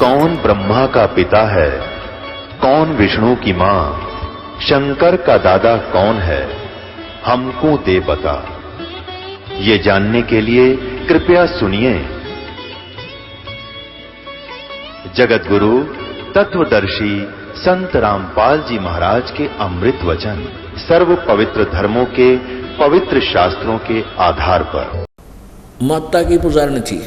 कौन ब्रह्मा का पिता है, कौन विष्णु की मां, शंकर का दादा कौन है, हमको दे बता। ये जानने के लिए कृपया सुनिए। जगत गुरु तत्वदर्शी संत रामपाल जी महाराज के अमृत वचन सर्व पवित्र धर्मों के पवित्र शास्त्रों के आधार पर। माता की पुजारन थी,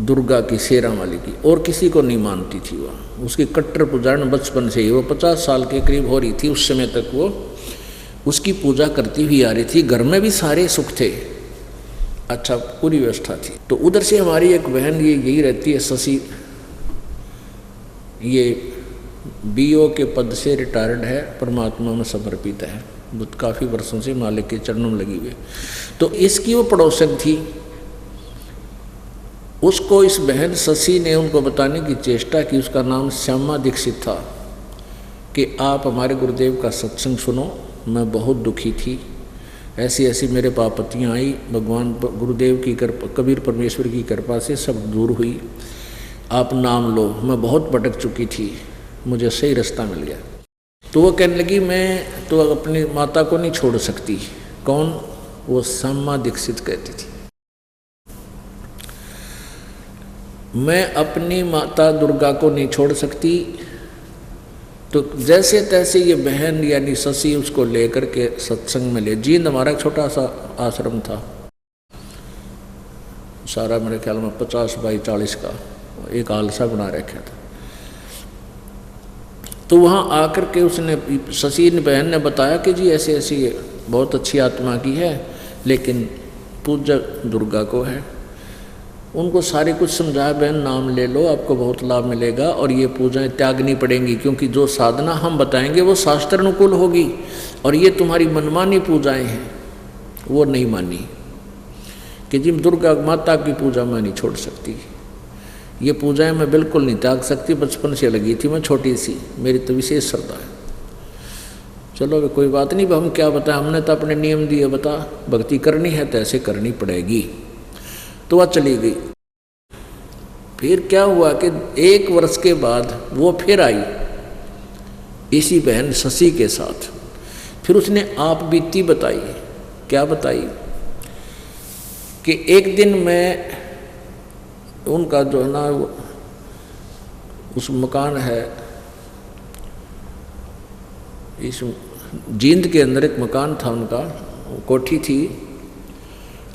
दुर्गा की, शेरा वाली की, और किसी को नहीं मानती थी वह। उसकी कट्टर पुजारन बचपन से ही, वो 50 साल के करीब हो रही थी उस समय तक वो उसकी पूजा करती हुई आ रही थी। घर में भी सारे सुख थे, अच्छा पूरी व्यवस्था थी। तो उधर से हमारी एक बहन ये यही रहती है, शशि, ये बीओ के पद से रिटायर्ड है, परमात्मा में समर्पित है, काफ़ी वर्षों से मालिक के चरणों में लगी हुई। तो इसकी वो पड़ोसन थी। उसको इस बहन शशि ने उनको बताने की चेष्टा की, उसका नाम श्यामा दीक्षित था, कि आप हमारे गुरुदेव का सत्संग सुनो। मैं बहुत दुखी थी, ऐसी ऐसी मेरे आपत्तियाँ आई, भगवान गुरुदेव की कृपा, कबीर परमेश्वर की कृपा से सब दूर हुई। आप नाम लो, मैं बहुत भटक चुकी थी, मुझे सही रास्ता मिल गया। तो वो कहने लगी मैं तो अपनी माता को नहीं छोड़ सकती। कौन? वो श्यामा दीक्षित कहती थी, मैं अपनी माता दुर्गा को नहीं छोड़ सकती। तो जैसे तैसे ये बहन यानी शशि उसको लेकर के सत्संग में ले। जींद हमारा छोटा सा आश्रम था, सारा मेरे ख्याल में 50 बाई 40 का एक आलसा बना रखा था। तो वहाँ आकर के उसने, शशि बहन ने बताया कि जी ऐसी ऐसी बहुत अच्छी आत्मा की है, लेकिन पूजा दुर्गा को है। उनको सारे कुछ समझाया, बहन नाम ले लो, आपको बहुत लाभ मिलेगा, और ये पूजाएं त्यागनी पड़ेंगी, क्योंकि जो साधना हम बताएंगे वो शास्त्र अनुकूल होगी, और ये तुम्हारी मनमानी पूजाएं हैं वो नहीं मानी कि जी दुर्गा माता की पूजा मैं नहीं छोड़ सकती, ये पूजाएं मैं बिल्कुल नहीं त्याग सकती। बचपन से लगी थी, मैं छोटी सी, मेरी तो विशेष श्रद्धा है। चलो कोई बात नहीं, हम क्या बताएं, हमने तो अपने नियम दिए, बता भक्ति करनी है तो ऐसे करनी पड़ेगी। तो वह चली गई। फिर क्या हुआ कि 1 वर्ष के बाद वो फिर आई इसी बहन शशि के साथ। फिर उसने आप बीती बताई। क्या बताई कि एक दिन मैं उनका जो है ना उस मकान है, इस जींद के अंदर एक मकान था उनका, कोठी थी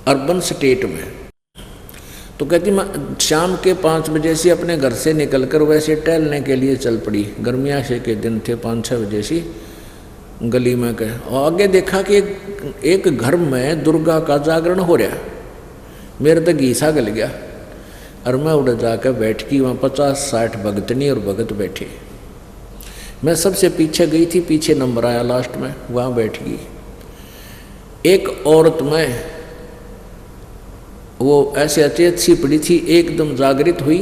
अर्बन स्टेट में। तो कहती मैं शाम के 5 बजे से अपने घर से निकलकर वैसे टहलने के लिए चल पड़ी। गर्मियाशे के दिन थे, 5-6 बजे से गली में गए, और आगे देखा कि एक घर में दुर्गा का जागरण हो रहा। मेरे तो घीसा गल गया, और मैं उड़ जाकर बैठ गई। वहाँ 50-60 भगतनी और भगत बैठे। मैं सबसे पीछे गई थी, पीछे नंबर आया लास्ट में, वहाँ बैठ गई। एक औरत में वो ऐसे अचेत सी पड़ी थी, एकदम जागृत हुई,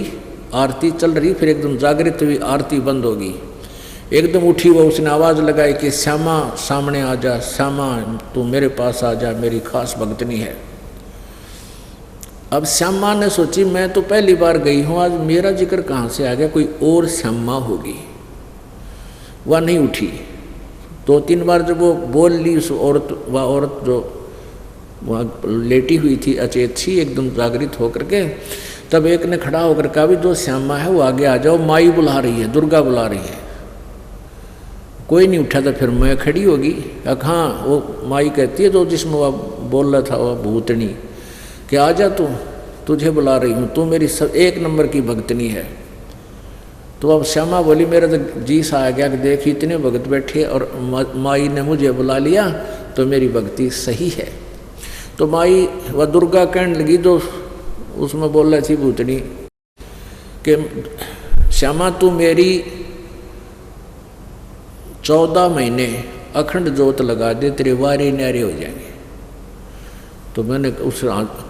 आरती चल रही, फिर एकदम जागृत हुई, आरती बंद हो गई। एकदम उठी वो, उसने आवाज़ लगाई कि श्यामा सामने आ जा, श्यामा तू मेरे पास आ जा, मेरी खास भगतनी है। अब श्यामा ने सोची मैं तो पहली बार गई हूँ, आज मेरा जिक्र कहाँ से आ गया, कोई और श्यामा होगी। वह नहीं उठी। 2-3 बार जब वो बोल ली उस औरत, वह औरत जो वहाँ लेटी हुई थी अचेत सी एकदम जागृत होकर के, तब एक ने खड़ा होकर कहा भी जो श्यामा है वो आगे आ जाओ, माई बुला रही है, दुर्गा बुला रही है। कोई नहीं उठा। तो फिर मैं खड़ी होगी। हाँ, वो माई कहती है जो जिसमें वह बोल रहा था, वह भूतनी, कि आ जा तू, तुझे बुला रही हूँ, तू मेरी 1 नंबर की भगतनी है। तो अब श्यामा बोली मेरा तो जी सा आ गया कि देख इतने भगत बैठे और माई ने मुझे बुला लिया, तो मेरी भक्ति सही है। तो माई वह दुर्गा कहने लगी, जो उसमें बोल रही थी भूतनी, कि श्यामा तू मेरी 14 महीने अखंड जोत लगा दे, तेरे वारे न्यारे हो जाएंगे। तो मैंने उस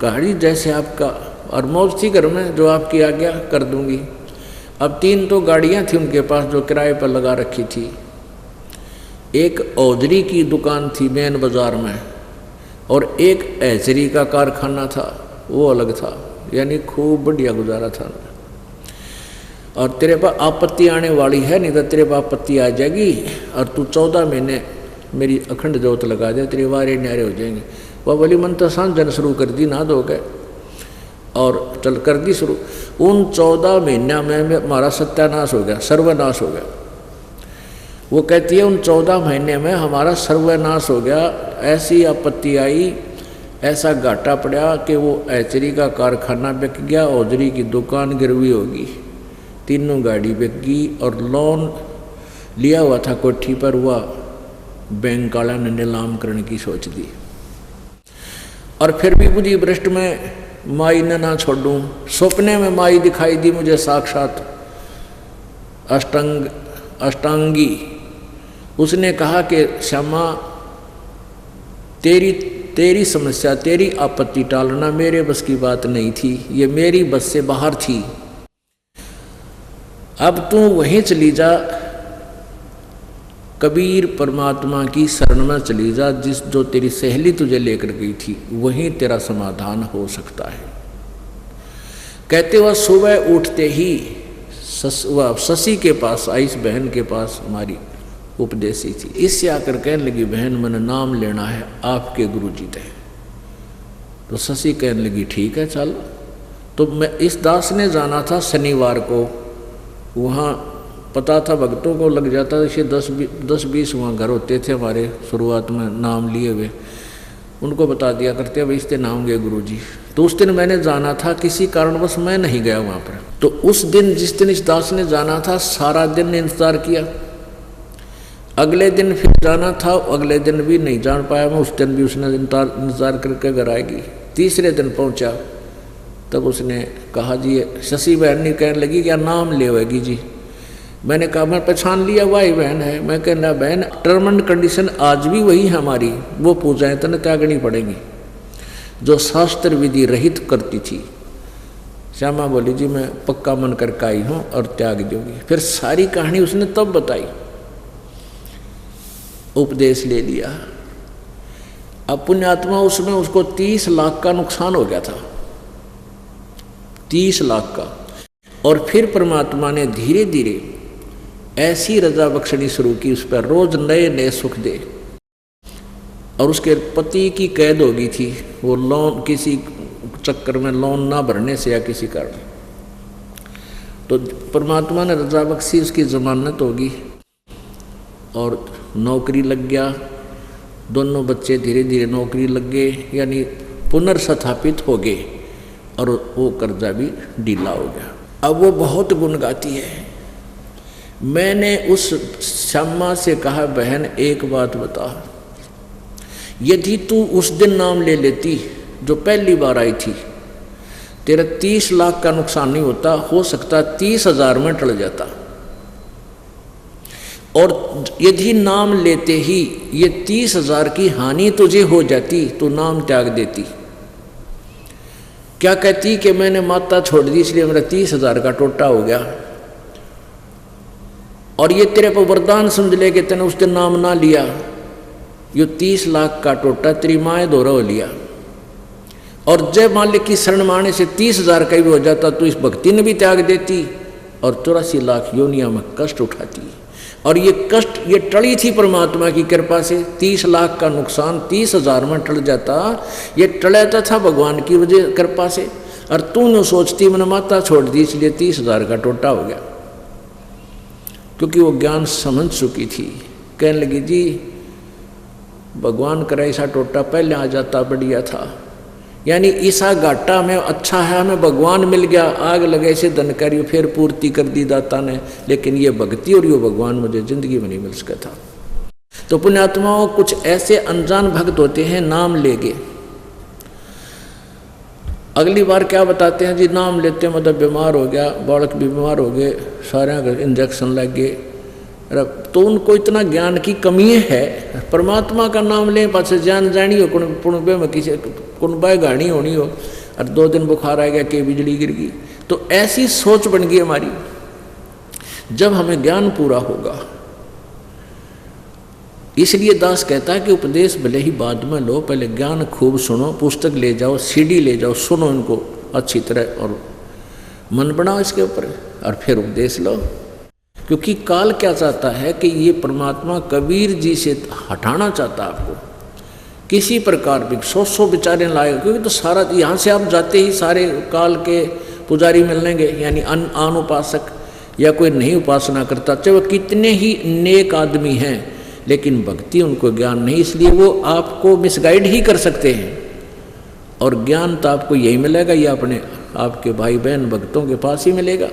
कहानी जैसे आपका, और मौज थी घर में, जो आपकी आज्ञा कर दूंगी। अब 3 तो गाड़ियां थी उनके पास जो किराए पर लगा रखी थी। एक औजरी की दुकान थी मेन बाजार में, और एक ऐजरी का कारखाना था, वो अलग था। यानी खूब बढ़िया गुजारा था। और तेरे पर आपत्ति आने वाली है, नहीं तो तेरे पर आपत्ति आ जाएगी और तू 14 महीने मेरी अखंड जोत लगा दे, तेरी वारे न्यारे हो जाएंगे। वह बोली मन तो सांझन शुरू कर दी, ना दो गए और चल कर दी शुरू। उन 14 महीना में हमारा सत्यानाश हो गया, सर्वनाश हो गया। वो कहती है उन 14 महीने में हमारा सर्वनाश हो गया। ऐसी आपत्ति आई, ऐसा घाटा पड़ा कि वो ऐचरी का कारखाना बिक गया, औजरी की दुकान गिरवी होगी, तीनों गाड़ी बिक गई और लोन लिया हुआ था कोठी पर, हुआ बैंक वाला ने नीलाम करने की सोच दी। और फिर भी बुद्धि भ्रष्ट में माई ने ना छोड़ूं। सपने में माई दिखाई दी मुझे साक्षात अष्टांगी। उसने कहा कि श्यामा तेरी समस्या, तेरी आपत्ति टालना मेरे बस की बात नहीं थी, ये मेरी बस से बाहर थी। अब तू वहीं चली जा, कबीर परमात्मा की शरण में चली जा, जो तेरी सहेली तुझे लेकर गई थी, वहीं तेरा समाधान हो सकता है। कहते वह सुबह उठते ही वह शशि के पास आई, इस बहन के पास हमारी उपदेशी थी। इससे आकर कहने लगी बहन मैंने नाम लेना है आपके गुरुजी थे। तो शशि कहने लगी ठीक है चल। तो मैं इस दास ने जाना था शनिवार को, वहाँ पता था भक्तों को लग जाता था, इसे 10-20 वहाँ घर होते थे हमारे शुरुआत में नाम लिए हुए, उनको बता दिया करते भाई इसके नाम गए गुरुजी। तो उस दिन मैंने जाना था, किसी कारणवश मैं नहीं गया वहाँ पर। तो उस दिन जिस दिन इस दास ने जाना था सारा दिन इंतजार किया। अगले दिन फिर जाना था, अगले दिन भी नहीं जान पाया मैं, उस दिन भी उसने इंतजार करके घर आएगी। तीसरे दिन पहुँचा तब उसने कहा जी शशि बहन ने कहने लगी क्या नाम लेवेगी जी। मैंने कहा मैं पहचान लिया वही बहन है। मैं कहना बहन टर्म एंड कंडीशन आज भी वही है हमारी, वो पूजाएं तो त्यागनी पड़ेंगी जो शास्त्र विधि रहित करती थी। श्यामा बोली जी मैं पक्का मन करके आई हूँ और त्याग दूंगी। फिर सारी कहानी उसने तब बताई, उपदेश ले लिया। अब पुण्यात्मा उसमें उसको 30 लाख का नुकसान हो गया था, 30 लाख का। और फिर परमात्मा ने धीरे धीरे ऐसी रजा बख्शनी शुरू की उस पर, रोज नए नए सुख दे। और उसके पति की कैद हो गई थी, वो लोन किसी चक्कर में लोन ना भरने से या किसी कारण, तो परमात्मा ने रजा बख्शी, उसकी जमानत होगी और नौकरी लग गया। दोनों बच्चे धीरे धीरे नौकरी लग गए, यानी पुनर्स्थापित हो गए और वो कर्जा भी ढीला हो गया। अब वो बहुत गुण गाती है। मैंने उस श्यामा से कहा बहन एक बात बता, यदि तू उस दिन नाम ले लेती जो पहली बार आई थी, तेरा 30 लाख का नुकसान नहीं होता, हो सकता 30,000 में टल जाता। और यदि नाम लेते ही ये 30,000 की हानि तुझे हो जाती तो नाम त्याग देती। क्या कहती कि मैंने माता छोड़ दी इसलिए मेरा 30,000 का टोटा हो गया, और ये तेरे पर वरदान समझ ले कि तेने उस दिन नाम ना लिया, ये 30 लाख का टोटा तेरी माए दोहरा हो लिया। और जय मालिक की शरण माने से 30,000 का भी हो जाता तो इस भक्ति ने भी त्याग देती और 84 लाख योनिया में कष्ट उठाती। और ये कष्ट ये टली थी परमात्मा की कृपा से। 30 लाख का नुकसान 30,000 में टल जाता, ये टलाता था भगवान की वजह कृपा से। और तू न सोचती मैंने माता छोड़ दी इसलिए 30,000 का टोटा हो गया, क्योंकि वो ज्ञान समझ चुकी थी। कहने लगी जी भगवान करे ऐसा टोटा पहले आ जाता बढ़िया था, यानी ईसा घाटा में अच्छा है हमें भगवान मिल गया, आग लगे से धन करी फिर पूर्ति कर दी दाता ने, लेकिन ये भक्ति और ये भगवान मुझे जिंदगी में नहीं मिल सका था। तो पुण्यात्माओं कुछ ऐसे अनजान भक्त होते हैं नाम लेके, अगली बार क्या बताते हैं जी नाम लेते मतलब बीमार हो गया, बालक भी बीमार हो गए, सारे इंजेक्शन लग गए, तो उनको इतना ज्ञान की कमी है। परमात्मा का नाम लें पास जान जानी हो कुणबे में किसी कुणबा गाड़ी होनी हो और 2 दिन बुखार आ गया कि बिजली गिर गई, तो ऐसी सोच बन गई हमारी। जब हमें ज्ञान पूरा होगा, इसलिए दास कहता है कि उपदेश भले ही बाद में लो, पहले ज्ञान खूब सुनो, पुस्तक ले जाओ, सीडी ले जाओ, सुनो इनको अच्छी तरह और मन बनाओ इसके ऊपर और फिर उपदेश लो। क्योंकि काल क्या चाहता है कि ये परमात्मा कबीर जी से हटाना चाहता आपको किसी प्रकार भी, 100 विचारें लाएगा। क्योंकि तो सारा यहाँ से आप जाते ही सारे काल के पुजारी मिलेंगे, यानी अन उपासक या कोई नहीं उपासना करता, चाहे वो कितने ही नेक आदमी हैं, लेकिन भक्ति उनको ज्ञान नहीं, इसलिए वो आपको मिसगाइड ही कर सकते हैं। और ज्ञान तो आपको यही मिलेगा या अपने आपके भाई बहन भक्तों के पास ही मिलेगा।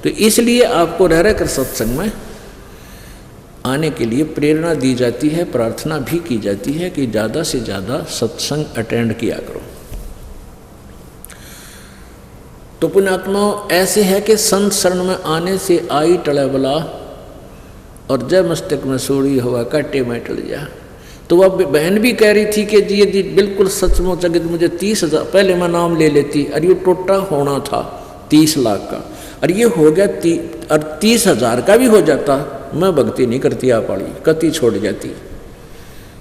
तो इसलिए आपको रह रहकर सत्संग में आने के लिए प्रेरणा दी जाती है, प्रार्थना भी की जाती है कि ज़्यादा से ज़्यादा सत्संग अटेंड किया करो। तो पुण्यात्माओं ऐसे है कि संत शरण में आने से आई टले बला और जय मस्तक में सोड़ी हुआ काटे में टल जा। तो वह बहन भी कह रही थी कि जी यदि बिल्कुल सचमुच अगर मुझे 30,000 पहले मैं नाम ले लेती, और ये टोटा होना था 30 लाख का, और ये हो गया 30,000 का भी हो जाता, मैं भक्ति नहीं करती आ पाड़ी, कति छोड़ जाती।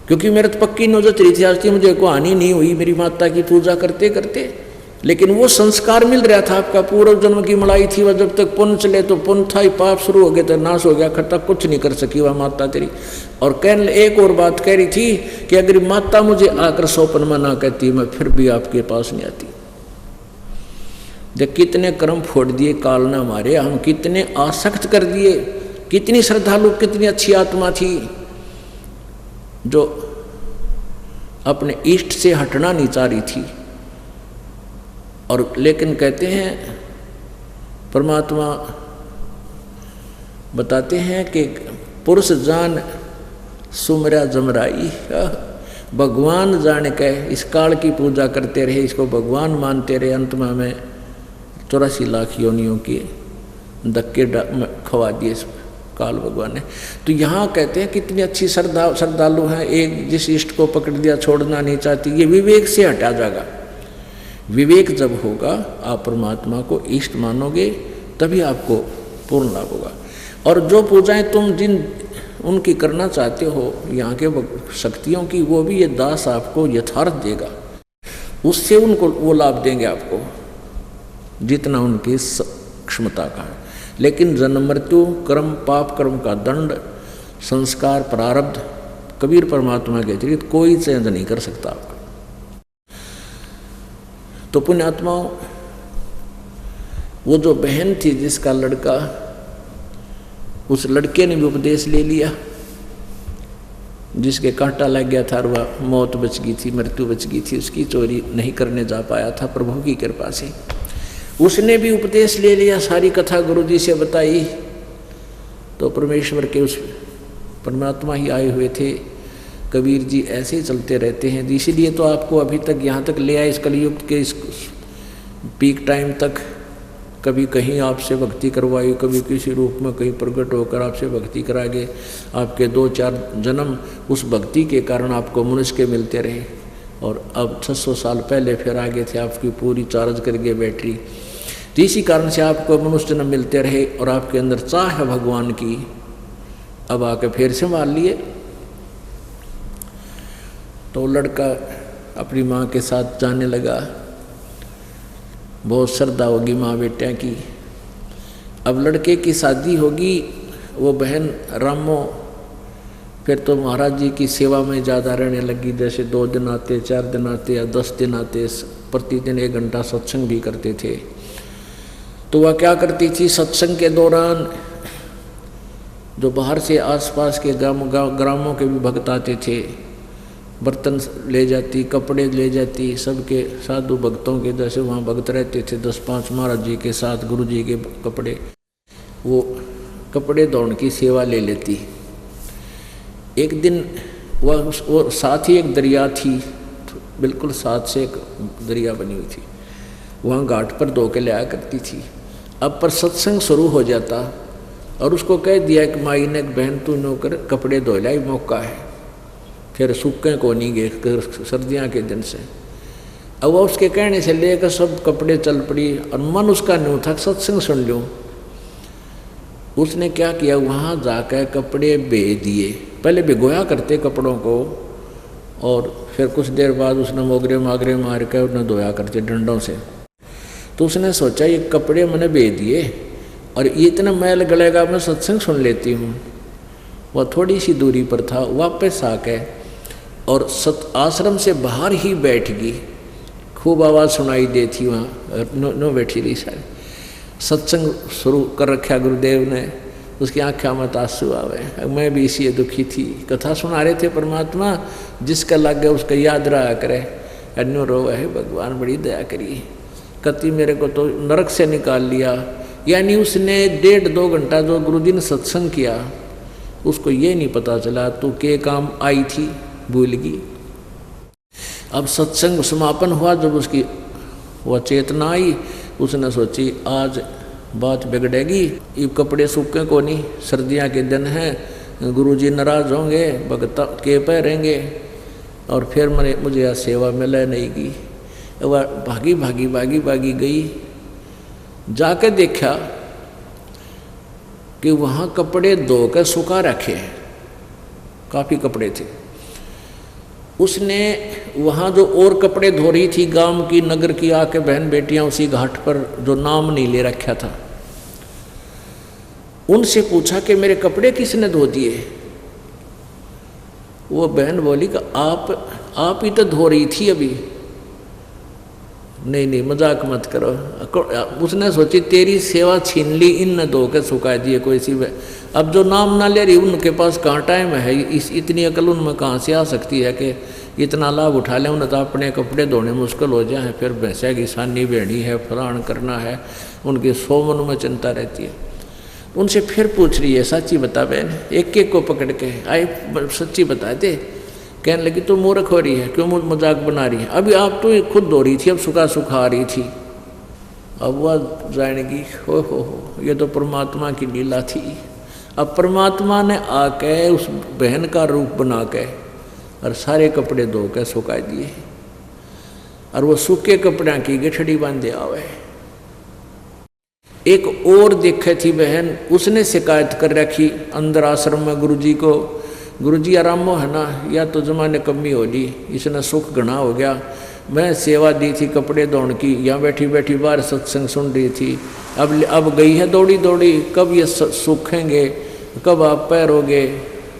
क्योंकि मेरे तो पक्की नौजत रही थी, आज थी मुझे को हानि नहीं हुई मेरी माता की पूजा करते करते, लेकिन वो संस्कार मिल रहा था आपका पूर्व जन्म की मलाई थी, वह जब तक पुण्य चले तो पुण्य था ही, पाप शुरू हो गए तो नाश हो गया, खट्टा कुछ नहीं कर सकी वह माता तेरी। और कहने एक और बात कह रही थी कि अगर माता मुझे आकर सौपन में ना कहती मैं फिर भी आपके पास नहीं आती। जब कितने कर्म फोड़ दिए काल ने हमारे, हम कितने आसक्त कर दिए, कितनी श्रद्धालु कितनी अच्छी आत्मा थी जो अपने इष्ट से हटना नहीं चाह रही थी। और लेकिन कहते हैं परमात्मा बताते हैं कि पुरुष जान सुमरा जमराई, भगवान जान के इस काल की पूजा करते रहे, इसको भगवान मानते रहे, अंत में हमें 84 लाख योनियों के धक्के खवा दिए काल भगवान ने। तो यहाँ कहते हैं कितनी अच्छी श्रद्धालु हैं, एक जिस इष्ट को पकड़ दिया छोड़ना नहीं चाहती, ये विवेक से हटा जाएगा। विवेक जब होगा आप परमात्मा को इष्ट मानोगे तभी आपको पूर्ण लाभ होगा। और जो पूजाएं तुम जिन उनकी करना चाहते हो यहाँ के शक्तियों की, वो भी ये दास आपको यथार्थ देगा, उससे उनको वो लाभ देंगे आपको जितना उनकी क्षमता का है। लेकिन जन्म मृत्यु कर्म पाप कर्म का दंड संस्कार प्रारब्ध कबीर परमात्मा के अतिरिक्त कोई चेंज नहीं कर सकता आपका। तो पुण्यात्माओं वो जो बहन थी जिसका लड़का, उस लड़के ने भी उपदेश ले लिया, जिसके कांटा लग गया था और वह मौत बच गई थी, मृत्यु बच गई थी, उसकी चोरी नहीं करने जा पाया था प्रभु की कृपा से, उसने भी उपदेश ले लिया, सारी कथा गुरु जी से बताई। तो परमेश्वर के उस परमात्मा ही आए हुए थे, कबीर जी ऐसे ही चलते रहते हैं। इसीलिए तो आपको अभी तक यहाँ तक ले आए, इस कलयुग के इस पीक टाइम तक। कभी कहीं आपसे भक्ति करवाई, कभी किसी रूप में कहीं प्रकट होकर आपसे भक्ति करा गए, आपके 2-4 जन्म उस भक्ति के कारण आपको मनुष्य के मिलते रहे। और अब 600 साल पहले फिर आगे थे, आपकी पूरी चार्ज कर गए बैटरी, तो इसी कारण से आपको मनुष्य जन्म मिलते रहे और आपके अंदर चाह है भगवान की, अब आके फिर से मान लिए। तो लड़का अपनी माँ के साथ जाने लगा, बहुत श्रद्धा होगी माँ बेटिया की। अब लड़के की शादी होगी, वो बहन रामो फिर तो महाराज जी की सेवा में ज़्यादा रहने लगी, जैसे 2 दिन आते, 4 दिन आते या 10 दिन आते, प्रतिदिन 1 घंटा सत्संग भी करते थे। तो वह क्या करती थी, सत्संग के दौरान जो बाहर से आसपास के ग्रामों के भी भक्त आते थे, बर्तन ले जाती, कपड़े ले जाती, सबके साधु भक्तों के जैसे वहाँ भक्त रहते थे 10-5 महाराज जी के साथ, गुरु जी के कपड़े, वो कपड़े धोने की सेवा ले लेती। एक दिन वह साथ ही एक दरिया थी, बिल्कुल साथ से एक दरिया बनी हुई थी, वहाँ घाट पर धो के लाया करती थी। अब पर सत्संग शुरू हो जाता और उसको कह दिया कि माई ने बहन तू नौकर कपड़े धो लाई, मौका है, फिर सूखे को नहीं गए सर्दियाँ के दिन से। अब वह उसके कहने से लेकर सब कपड़े चल पड़ी और मन उसका नहीं था सत्संग सुन लूँ। उसने क्या किया, वहाँ जाकर कपड़े बे दिए, पहले भिगोया करते कपड़ों को और फिर कुछ देर बाद उसने मोगरे मागरे मार कर उन्हें धोया करते डंडों से। तो उसने सोचा ये कपड़े मैंने भेज दिए और ये इतना मैल गलेगा, मैं सत्संग सुन लेती हूँ। वह थोड़ी सी दूरी पर था, वापस आके और आश्रम से बाहर ही बैठ गई। खूब आवाज़ सुनाई देती वहाँ, नो बैठी रही सारी। सत्संग शुरू कर रखा गुरुदेव ने, उसकी आँखें में आंसू आवे। मैं भी इसी दुखी थी। कथा सुना रहे थे, परमात्मा जिसका लग गया उसका याद रहा करे, अन्य रो है भगवान बड़ी दया करिए। कति मेरे को तो नरक से निकाल लिया। यानी उसने 1.5-2 घंटा जो गुरुजी ने सत्संग किया, उसको ये नहीं पता चला तू के काम आई थी, भूल गई। अब सत्संग समापन हुआ, जब उसकी वह चेतना आई, उसने सोची आज बात बिगड़ेगी। ये कपड़े सूखे को नहीं, सर्दियाँ के दिन हैं, गुरुजी नाराज होंगे, भगत के पहरेंगे और फिर मुझे यह सेवा मिले नहीं की। वह भागी भागी भागी भागी गई, जाके देखा कि वहाँ कपड़े धो कर सुखा रखे हैं, काफ़ी कपड़े थे। उसने वहाँ जो और कपड़े धो रही थी गांव की, नगर की आके बहन बेटियां उसी घाट पर जो नाम नहीं ले रखा था, उनसे पूछा कि मेरे कपड़े किसने धो दिए। वो बहन बोली कि आप ही तो धो रही थी अभी। नहीं मजाक मत करो। उसने सोची तेरी सेवा छीन ली, इन न धो के सुखा दिए कोई सी। अब जो नाम ना ले रही उनके पास कहाँ टाइम है, इतनी अकल उनमें कहाँ से आ सकती है कि इतना लाभ उठा लें। उन्हें तो अपने कपड़े धोने मुश्किल हो जाए, फिर भैंसा की सानी बेड़ी है, फलान करना है, उनके 100 मन में चिंता रहती है। उनसे फिर पूछ रही है, सच्ची बता बहन, एक एक को पकड़ के आए सच्ची बता दे। कहने लगी तो मूर्ख हो रही है, क्यों मजाक बना रही है, अभी आप तो खुद धो रही थी, अब सुखा आ रही थी। अब वह जानेगी हो ये तो परमात्मा की लीला थी। अब परमात्मा ने आके उस बहन का रूप बना के और सारे कपड़े धो के सुखा दिए, और वो सूखे कपड़े की गठड़ी बांधे आवे। एक और देखे थी बहन, उसने शिकायत कर रखी अंदर आश्रम में गुरुजी को, गुरुजी आरामो है ना, या तो जमाने कमी हो ली, इसने सुख घना हो गया। मैं सेवा दी थी कपड़े धोने की, यहाँ बैठी बैठी बाहर सत्संग सुन रही थी, अब गई है दौड़ी दौड़ी, कब ये सूखेंगे, कब आप पैरोगे,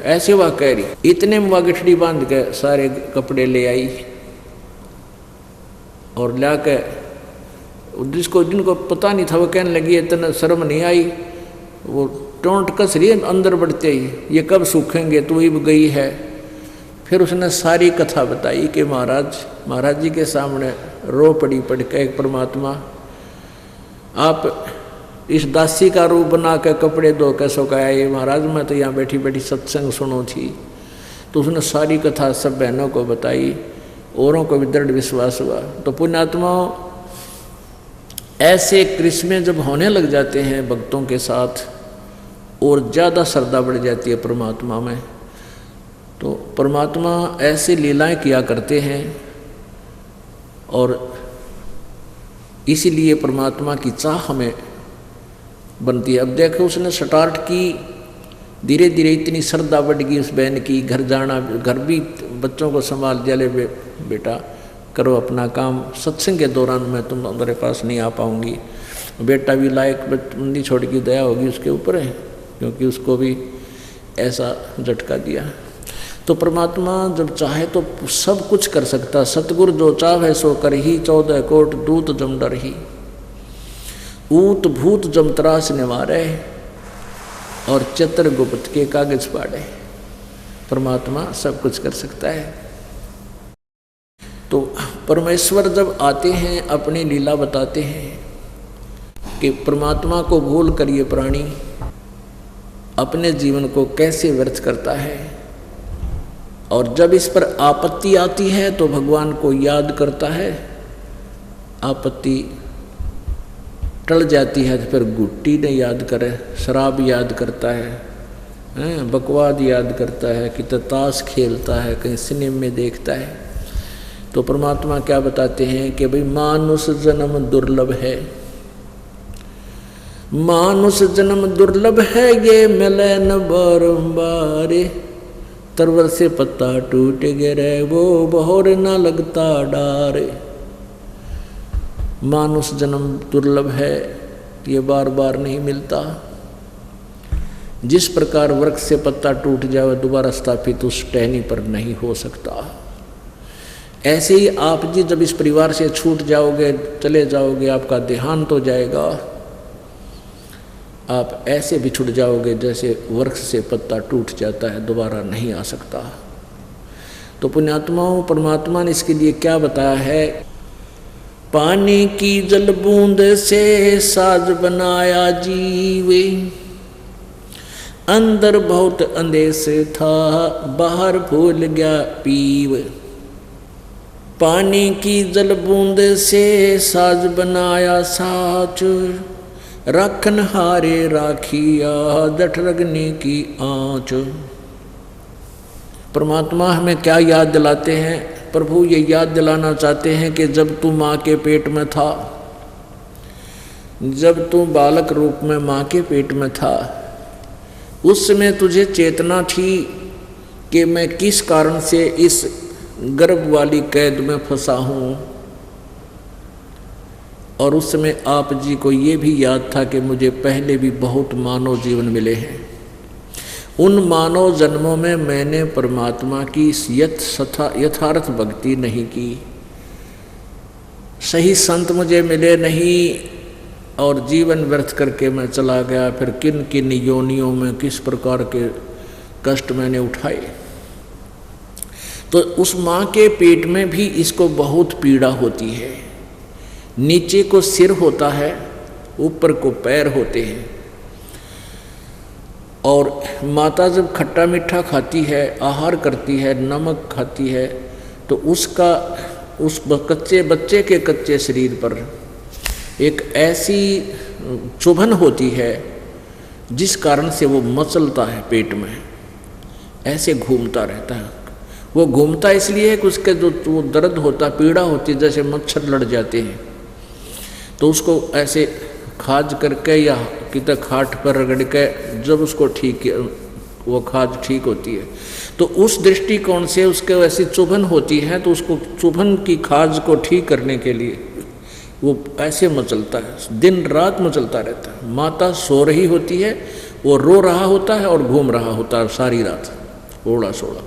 ऐसे वह कह रही। इतने में वह गठड़ी बांध के सारे कपड़े ले आई और ला के जिनको पता नहीं था वो कहने लगी इतना शर्म नहीं आई, वो टोंट कस रही है अंदर बढ़ते ही, ये कब सूखेंगे, तू ही गई है। फिर उसने सारी कथा बताई कि महाराज जी के सामने रो पड़ी पड़ के, परमात्मा आप इस दासी का रूप बना के कपड़े धो के सुखाया, ये महाराज मैं तो यहाँ बैठी बैठी सत्संग सुनो थी। तो उसने सारी कथा सब बहनों को बताई, औरों को भी दृढ़ विश्वास हुआ। तो पुण्यात्मा ऐसे क्रिस्में जब होने लग जाते हैं भक्तों के साथ, और ज़्यादा श्रद्धा बढ़ जाती है परमात्मा में, तो परमात्मा ऐसी लीलाएं किया करते हैं। और इसीलिए परमात्मा की चाह हमें बनती है। अब देखो उसने स्टार्ट की, धीरे धीरे इतनी श्रद्धा बढ़ गई उस बहन की, घर जाना, घर भी बच्चों को संभाल दिया, ले बेटा करो अपना काम, सत्संग के दौरान मैं तुम्हारे पास नहीं आ पाऊंगी। बेटा भी लायक बंदी छोड़ की दया होगी उसके ऊपर है, क्योंकि उसको भी ऐसा झटका दिया। तो परमात्मा जब चाहे तो सब कुछ कर सकता। सतगुरु जो चाहे सो कर ही, 14 कोट दूत जम डर ही, ऊत भूत जम त्रास निवारे, और चित्र गुप्त के कागज पाड़े। परमात्मा सब कुछ कर सकता है। तो परमेश्वर जब आते हैं अपनी लीला बताते हैं कि परमात्मा को भूल कर ये प्राणी अपने जीवन को कैसे व्यर्थ करता है, और जब इस पर आपत्ति आती है तो भगवान को याद करता है, आपत्ति टल जाती है तो फिर गुट्टी ने याद करे, शराब याद करता है, बकवाद याद करता है, कि ताश खेलता है, कहीं सिनेमा में देखता है। तो परमात्मा क्या बताते हैं कि भाई मानुष जन्म दुर्लभ है, मानुष जन्म दुर्लभ है, ये मिले न बारंबार, तरवर से पत्ता टूट गिरे वो बहोर न लगता डार। मानुष जन्म दुर्लभ है, ये बार बार नहीं मिलता। जिस प्रकार वृक्ष से पत्ता टूट जाए दोबारा स्थापित उस टहनी पर नहीं हो सकता, ऐसे ही आप जी जब इस परिवार से छूट जाओगे, चले जाओगे, आपका देहांत हो जाएगा, आप ऐसे बिछुड़ जाओगे जैसे वृक्ष से पत्ता टूट जाता है, दोबारा नहीं आ सकता। तो पुण्यात्माओं, परमात्मा ने इसके लिए क्या बताया है? पानी की जल बूंद से साज बनाया जीवे, अंदर बहुत अंदेश था, बाहर भूल गया पीव। पानी की जल बूंद से साज बनाया साच, राखन हारे राखिया जठ रगने की आँच। परमात्मा हमें क्या याद दिलाते हैं? प्रभु ये याद दिलाना चाहते हैं कि जब तू माँ के पेट में था, जब तू बालक रूप में माँ के पेट में था, उस समय तुझे चेतना थी कि मैं किस कारण से इस गर्भ वाली कैद में फंसा हूँ। और उस समय आप जी को ये भी याद था कि मुझे पहले भी बहुत मानव जीवन मिले हैं। उन मानव जन्मों में मैंने परमात्मा की यथार्थ भक्ति नहीं की, सही संत मुझे मिले नहीं, और जीवन व्यर्थ करके मैं चला गया। फिर किन किन योनियों में किस प्रकार के कष्ट मैंने उठाए। तो उस माँ के पेट में भी इसको बहुत पीड़ा होती है। नीचे को सिर होता है, ऊपर को पैर होते हैं। और माता जब खट्टा मीठा खाती है, आहार करती है, नमक खाती है, तो उसका उस कच्चे बच्चे के कच्चे शरीर पर एक ऐसी चुभन होती है जिस कारण से वो मचलता है, पेट में ऐसे घूमता रहता है। वो घूमता इसलिए है कि उसके जो वो दर्द होता, पीड़ा होती, जैसे मच्छर लड़ जाते हैं, तो उसको ऐसे खाज करके या कितना खाट पर रगड़ के जब उसको ठीक, वो खाज ठीक होती है, तो उस दृष्टिकोण से उसके वैसी चुभन होती है, तो उसको चुभन की खाज को ठीक करने के लिए वो ऐसे मचलता है, दिन रात मचलता रहता है। माता सो रही होती है, वो रो रहा होता है और घूम रहा होता है सारी रात, ओड़ा सोड़ा।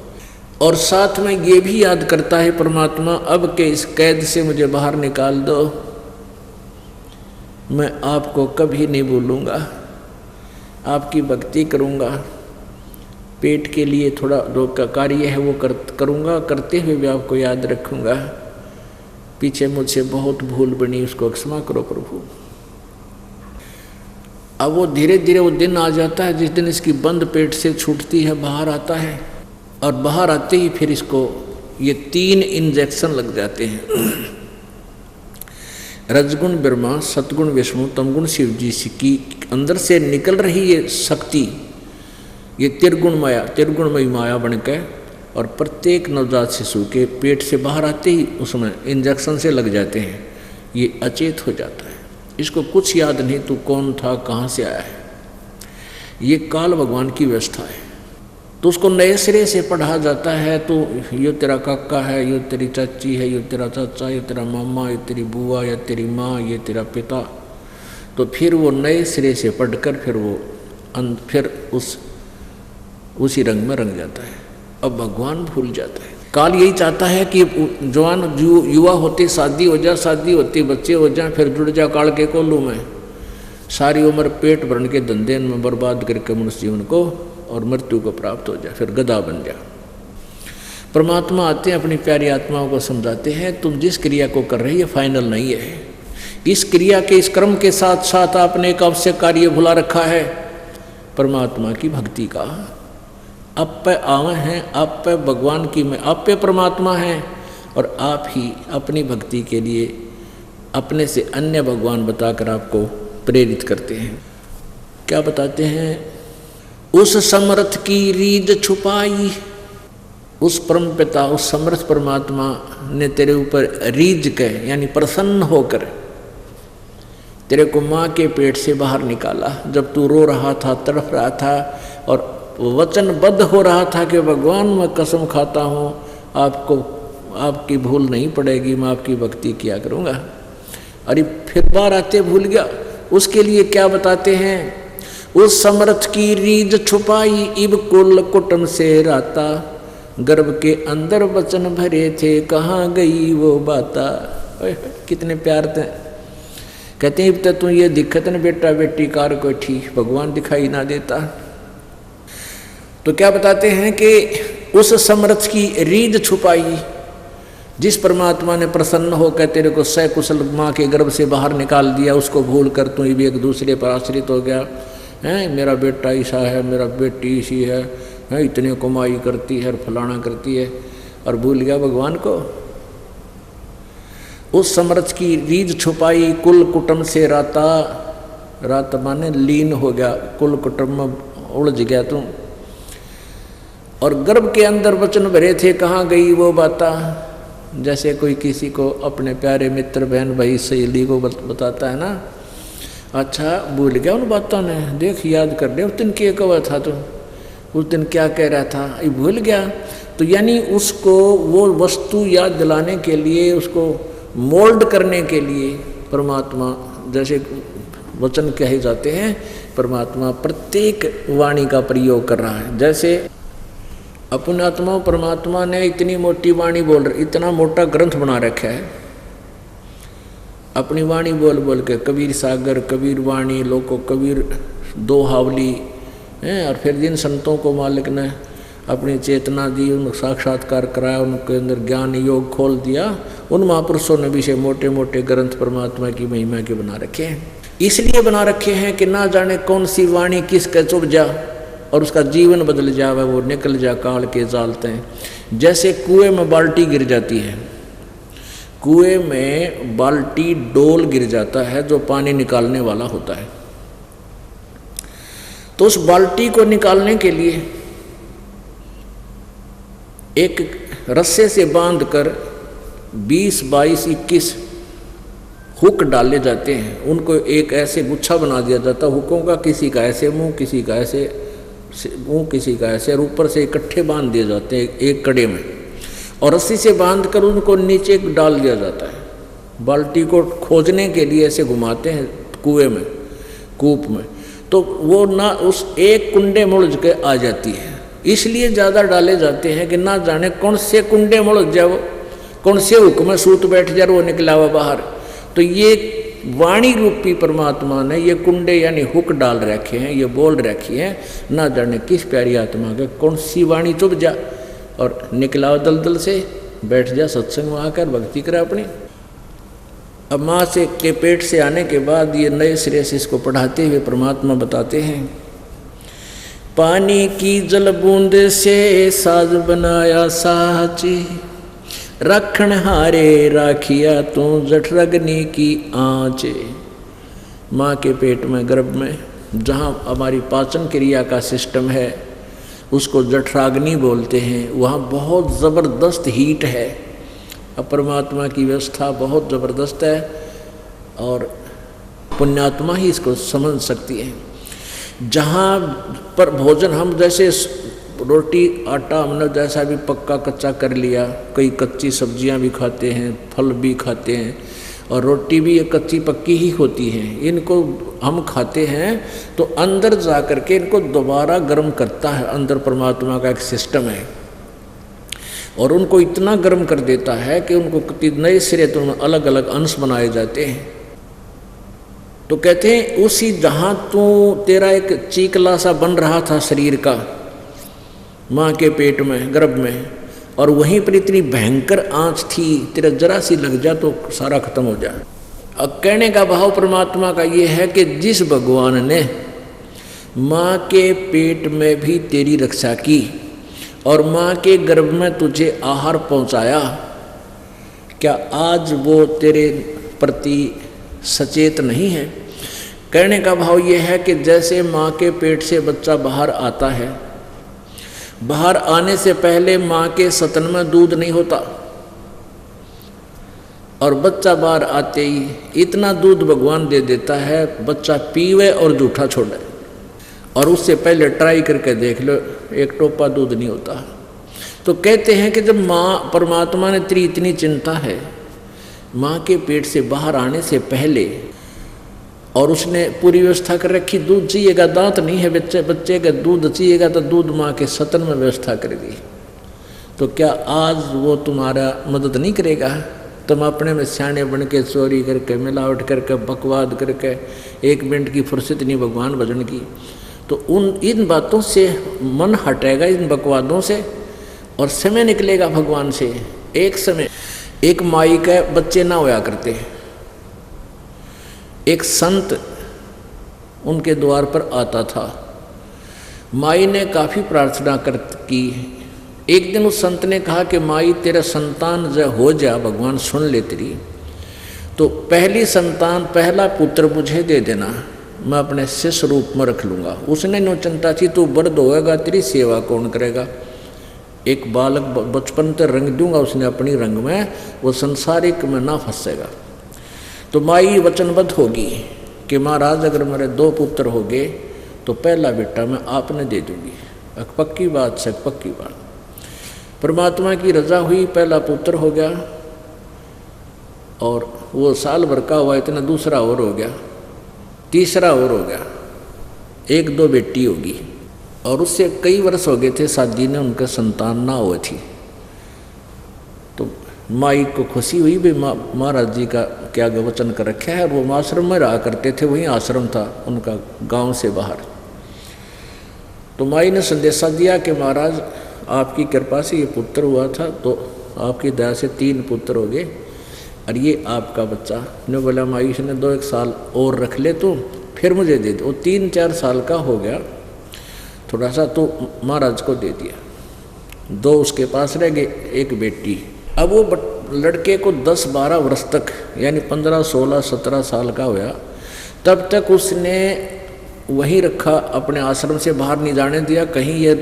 और साथ में ये भी याद करता है परमात्मा, अब के इस कैद से मुझे बाहर निकाल दो, मैं आपको कभी नहीं भूलूंगा, आपकी भक्ति करूंगा, पेट के लिए थोड़ा जो कार्य है वो करूंगा, करते हुए भी आपको याद रखूंगा। पीछे मुझसे बहुत भूल बनी, उसको क्षमा करो प्रभु। अब वो धीरे धीरे वो दिन आ जाता है जिस दिन इसकी बंद पेट से छूटती है, बाहर आता है, और बाहर आते ही फिर इसको ये 3 इंजेक्शन लग जाते हैं। रजगुण ब्रह्मा, सतगुण विष्णु, तमगुण शिव जी की अंदर से निकल रही ये शक्ति, ये त्रिगुणमयी माया बनकर, और प्रत्येक नवजात शिशु के पेट से बाहर आते ही उसमें इंजेक्शन से लग जाते हैं, ये अचेत हो जाता है। इसको कुछ याद नहीं तू कौन था, कहाँ से आया है, ये काल भगवान की व्यवस्था है। तो उसको नए सिरे से पढ़ा जाता है, तो ये तेरा काका है, ये तेरी चाची है, ये तेरा चाचा, ये तेरा मामा, ये तेरी बुआ, ये तेरी माँ, ये तेरा पिता। तो फिर वो नए सिरे से पढ़कर फिर उसी रंग में रंग जाता है। अब भगवान भूल जाता है। काल यही चाहता है कि जवान युवा होते शादी हो जा, शादी होती बच्चे हो जाए, फिर जुड़ जा काल के कोल्लू में, सारी उम्र पेट भरने के धंधे में बर्बाद करके मनुष्य जीवन को और मृत्यु को प्राप्त हो जाए, फिर गधा बन जा। परमात्मा आते हैं, अपनी प्यारी आत्माओं को समझाते हैं, तुम जिस क्रिया को कर रहे हो ये फाइनल नहीं है। इस क्रिया के, इस कर्म के साथ साथ आपने एक आवश्यक कार्य भुला रखा है, परमात्मा की भक्ति का। आप पे आवे हैं, आप पे भगवान की में, आप पे परमात्मा हैं, और आप ही अपनी भक्ति के लिए अपने से अन्य भगवान बताकर आपको प्रेरित करते हैं। क्या बताते हैं? उस समर्थ की रीझ छुपाई, उस परम पिता, उस समर्थ परमात्मा ने तेरे ऊपर रीझ के यानी प्रसन्न होकर तेरे को माँ के पेट से बाहर निकाला, जब तू रो रहा था, तड़प रहा था और वचनबद्ध हो रहा था कि भगवान मैं कसम खाता हूँ आपको, आपकी भूल नहीं पड़ेगी, मैं आपकी भक्ति किया करूँगा। अरे फिर बार आते भूल गया। उसके लिए क्या बताते हैं, उस समर्थ की रीझ छुपाई इब कुल कुटुंब से राता, गर्भ के अंदर वचन भरे थे कहाँ गई वो बाता। कितने प्यार थे। कहते हैं अब तक तू ये दिक्कत न बेटा बेटी कार को ठीक भगवान दिखाई ना देता। तो क्या बताते हैं कि उस समर्थ की रीझ छुपाई, जिस परमात्मा ने प्रसन्न होकर तेरे को सकुशल माँ के गर्भ से बाहर निकाल दिया, उसको भूल कर तू भी एक दूसरे पर आश्रित हो गया है। मेरा बेटा ऐसा है, मेरा बेटी ऐसी है, इतने कमाई करती है, फलाना करती है, और भूल गया भगवान को। उस समर्थ की रीझ छुपाई कुल कुटुंब से राता, रात माने लीन हो गया, कुल कुटुंब में उलझ गया तू। और गर्भ के अंदर वचन भरे थे कहाँ गई वो बाता। जैसे कोई किसी को अपने प्यारे मित्र बहन भाई सहेली को बताता है ना, अच्छा भूल गया उन बातों ने, देख याद कर ले उस दिन क्या कहा था, तो उस दिन क्या कह रहा था, ये भूल गया। तो यानी उसको वो वस्तु याद दिलाने के लिए, उसको मोल्ड करने के लिए परमात्मा, जैसे वचन कहे जाते हैं, परमात्मा प्रत्येक वाणी का प्रयोग कर रहा है। जैसे अपने आत्मा परमात्मा ने इतनी मोटी वाणी बोल, इतना मोटा ग्रंथ बना रखा है, अपनी वाणी बोल बोल के, कबीर सागर, कबीर वाणी, लोको कबीर दो हावली हैं। और फिर जिन संतों को मालिक ने अपनी चेतना दी, उनको साक्षात्कार कराया, उनके अंदर ज्ञान योग खोल दिया, उन महापुरुषों ने भी से मोटे मोटे ग्रंथ परमात्मा की महिमा के बना रखे हैं। इसलिए बना रखे हैं कि ना जाने कौन सी वाणी किसके चुभ जा और उसका जीवन बदल जावे, वो निकल जा काल के जालते हैं। जैसे कुएं में बाल्टी गिर जाती है, कुएं में बाल्टी डोल गिर जाता है जो पानी निकालने वाला होता है, तो उस बाल्टी को निकालने के लिए एक रस्से से बांधकर 20, 22, 21 हुक डाले जाते हैं। उनको एक ऐसे गुच्छा बना दिया जाता है हुकों का, किसी का ऐसे मुंह, किसी का ऐसे मुंह, किसी का ऐसे, और ऊपर से इकट्ठे बांध दिए जाते हैं एक कड़े में, और रस्सी से बांधकर उनको नीचे डाल दिया जाता है। बाल्टी को खोजने के लिए ऐसे घुमाते हैं कुएं में, कूप में, तो वो ना उस एक कुंडे मुड़ के आ जाती है। इसलिए ज़्यादा डाले जाते हैं कि ना जाने कौन से कुंडे मुड़ जाओ, कौन से हुक में सूत बैठ जाए, वो निकला हुआ बाहर। तो ये वाणी रूपी परमात्मा ने ये कुंडे यानी हुक डाल रखे हैं, ये बोल रखी है, ना जाने किस प्यारी आत्मा के कौन सी वाणी चुभ जा और निकला दलदल से बैठ जा, सत्संग में आकर भक्ति करे अपनी। अब माँ से के पेट से आने के बाद ये नए सिरे से इसको पढ़ाते हुए परमात्मा बताते हैं, पानी की जल बूंद से साज बनाया साची, रखण हारे राखिया तू जठरग्नि की आँचे। माँ के पेट में, गर्भ में, जहाँ हमारी पाचन क्रिया का सिस्टम है उसको जठराग्नि बोलते हैं, वहाँ बहुत ज़बरदस्त हीट है। अब परमात्मा की व्यवस्था बहुत ज़बरदस्त है और पुण्यात्मा ही इसको समझ सकती है। जहाँ पर भोजन हम जैसे रोटी आटा हमने जैसा भी पक्का कच्चा कर लिया, कई कच्ची सब्जियां भी खाते हैं, फल भी खाते हैं, और रोटी भी ये कच्ची पक्की ही होती है। इनको हम खाते हैं तो अंदर जा कर के इनको दोबारा गर्म करता है, अंदर परमात्मा का एक सिस्टम है, और उनको इतना गर्म कर देता है कि उनको नए सिरे तो अलग अलग अंश बनाए जाते हैं। तो कहते हैं उसी जहाँ तो तेरा एक चीकला सा बन रहा था शरीर का माँ के पेट में, गर्भ में, और वहीं पर इतनी भयंकर आँच थी, तेरा जरा सी लग जा तो सारा खत्म हो जाए। अब कहने का भाव परमात्मा का ये है कि जिस भगवान ने माँ के पेट में भी तेरी रक्षा की और माँ के गर्भ में तुझे आहार पहुँचाया, क्या आज वो तेरे प्रति सचेत नहीं है? कहने का भाव ये है कि जैसे माँ के पेट से बच्चा बाहर आता है, बाहर आने से पहले माँ के सतन में दूध नहीं होता, और बच्चा बाहर आते ही इतना दूध भगवान दे देता है बच्चा पीवे और जूठा छोड़े, और उससे पहले ट्राई करके देख लो एक टोपा दूध नहीं होता। तो कहते हैं कि जब माँ परमात्मा ने तेरी इतनी चिंता है माँ के पेट से बाहर आने से पहले, और उसने पूरी व्यवस्था कर रखी, दूध चाहिएगा, दांत नहीं है बच्चे का दूध चाहिएगा तो दूध माँ के सतन में व्यवस्था कर दी। तो क्या आज वो तुम्हारा मदद नहीं करेगा? तुम अपने में सियाने बन के चोरी करके, मिलावट करके, बकवाद करके, 1 मिनट की फुर्सत नहीं भगवान भजन की। तो इन बातों से मन हटेगा, इन बकवादों से, और समय निकलेगा भगवान से। एक समय एक माई के बच्चे ना होया करते, एक संत उनके द्वार पर आता था। माई ने काफ़ी प्रार्थना की। एक दिन उस संत ने कहा कि माई तेरा संतान जब हो जा, भगवान सुन ले तेरी, तो पहली संतान, पहला पुत्र मुझे दे देना, मैं अपने शिष्य रूप में रख लूँगा। उसने नो चिंता थी, तू वृद्ध होएगा, तेरी सेवा कौन करेगा? एक बालक बचपन से रंग दूंगा उसने अपनी रंग में, वो संसारिक में ना फंसेगा। तो माई वचनबद्ध होगी कि महाराज अगर मेरे 2 पुत्र हो गए तो पहला बेटा मैं आपने दे दूंगी। पक्की बात से पक्की बात। परमात्मा की रजा हुई, पहला पुत्र हो गया, और वो साल भर का हुआ, इतना दूसरा और हो गया, तीसरा और हो गया, 1-2 बेटी होगी। और उससे कई वर्ष हो गए थे शादी ने, उनका संतान ना हुई थी। तो माई को खुशी हुई भी महाराज जी का क्या वचन कर रखा है। वो आश्रम में रहा करते थे, वहीं आश्रम था उनका गांव से बाहर। तो माई ने संदेशा दिया कि महाराज आपकी कृपा से ये पुत्र हुआ था, तो आपकी दया से 3 पुत्र हो गए, और ये आपका बच्चा। ने बोला माई इसने 2-1 साल और रख ले तो फिर मुझे दे दो। वो 3-4 साल का हो गया, थोड़ा सा तो महाराज को दे दिया। 2 उसके पास रह गए, 1 बेटी। अब वो लड़के को 10-12 वर्ष तक, यानी 15, 16, 17 साल का हुआ, तब तक उसने वहीं रखा, अपने आश्रम से बाहर नहीं जाने दिया। कहीं ये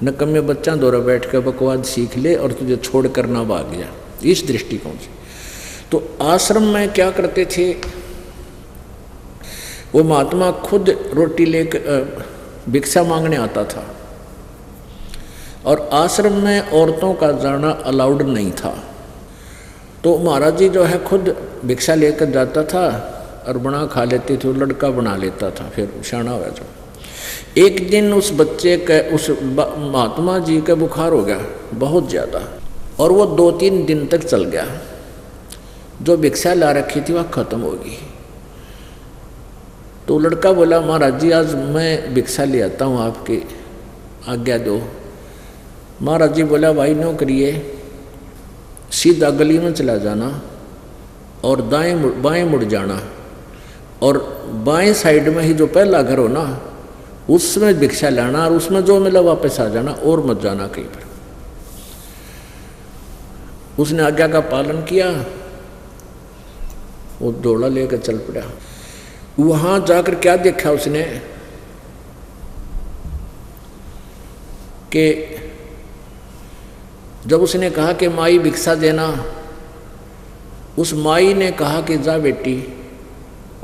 नकम्मे बच्चा दौरा बैठ कर बकवाद सीख ले और तुझे छोड़ कर ना भाग गया, इस दृष्टिकोण से। तो आश्रम में क्या करते थे, वो महात्मा खुद रोटी लेकर भिक्षा मांगने आता था, और आश्रम में औरतों का जाना अलाउड नहीं था। तो महाराज जी जो है खुद भिक्षा लेकर जाता था और बना खा लेते थे, वो लड़का बना लेता था, फिर शाना हुआ जो। एक दिन उस बच्चे के, उस महात्मा जी का बुखार हो गया बहुत ज़्यादा, और वो 2-3 दिन तक चल गया। जो भिक्षा ला रखी थी वह खत्म होगी। तो लड़का बोला महाराज जी आज मैं भिक्षा ले आता हूँ, आपकी आज्ञा दो। महाराज जी बोला भाई नो करिए, सीधा गली में चला जाना और बाएं मुड़ जाना, और बाएं साइड में ही जो पहला घर हो ना उसमें भिक्षा लाना, और उसमें जो मिला वापस आ जाना, और मत जाना कहीं पर। उसने आज्ञा का पालन किया, वो दौड़ा लेकर चल पड़ा। वहां जाकर क्या देखा उसने कि जब उसने कहा कि माई भिक्षा देना, उस माई ने कहा कि जा बेटी,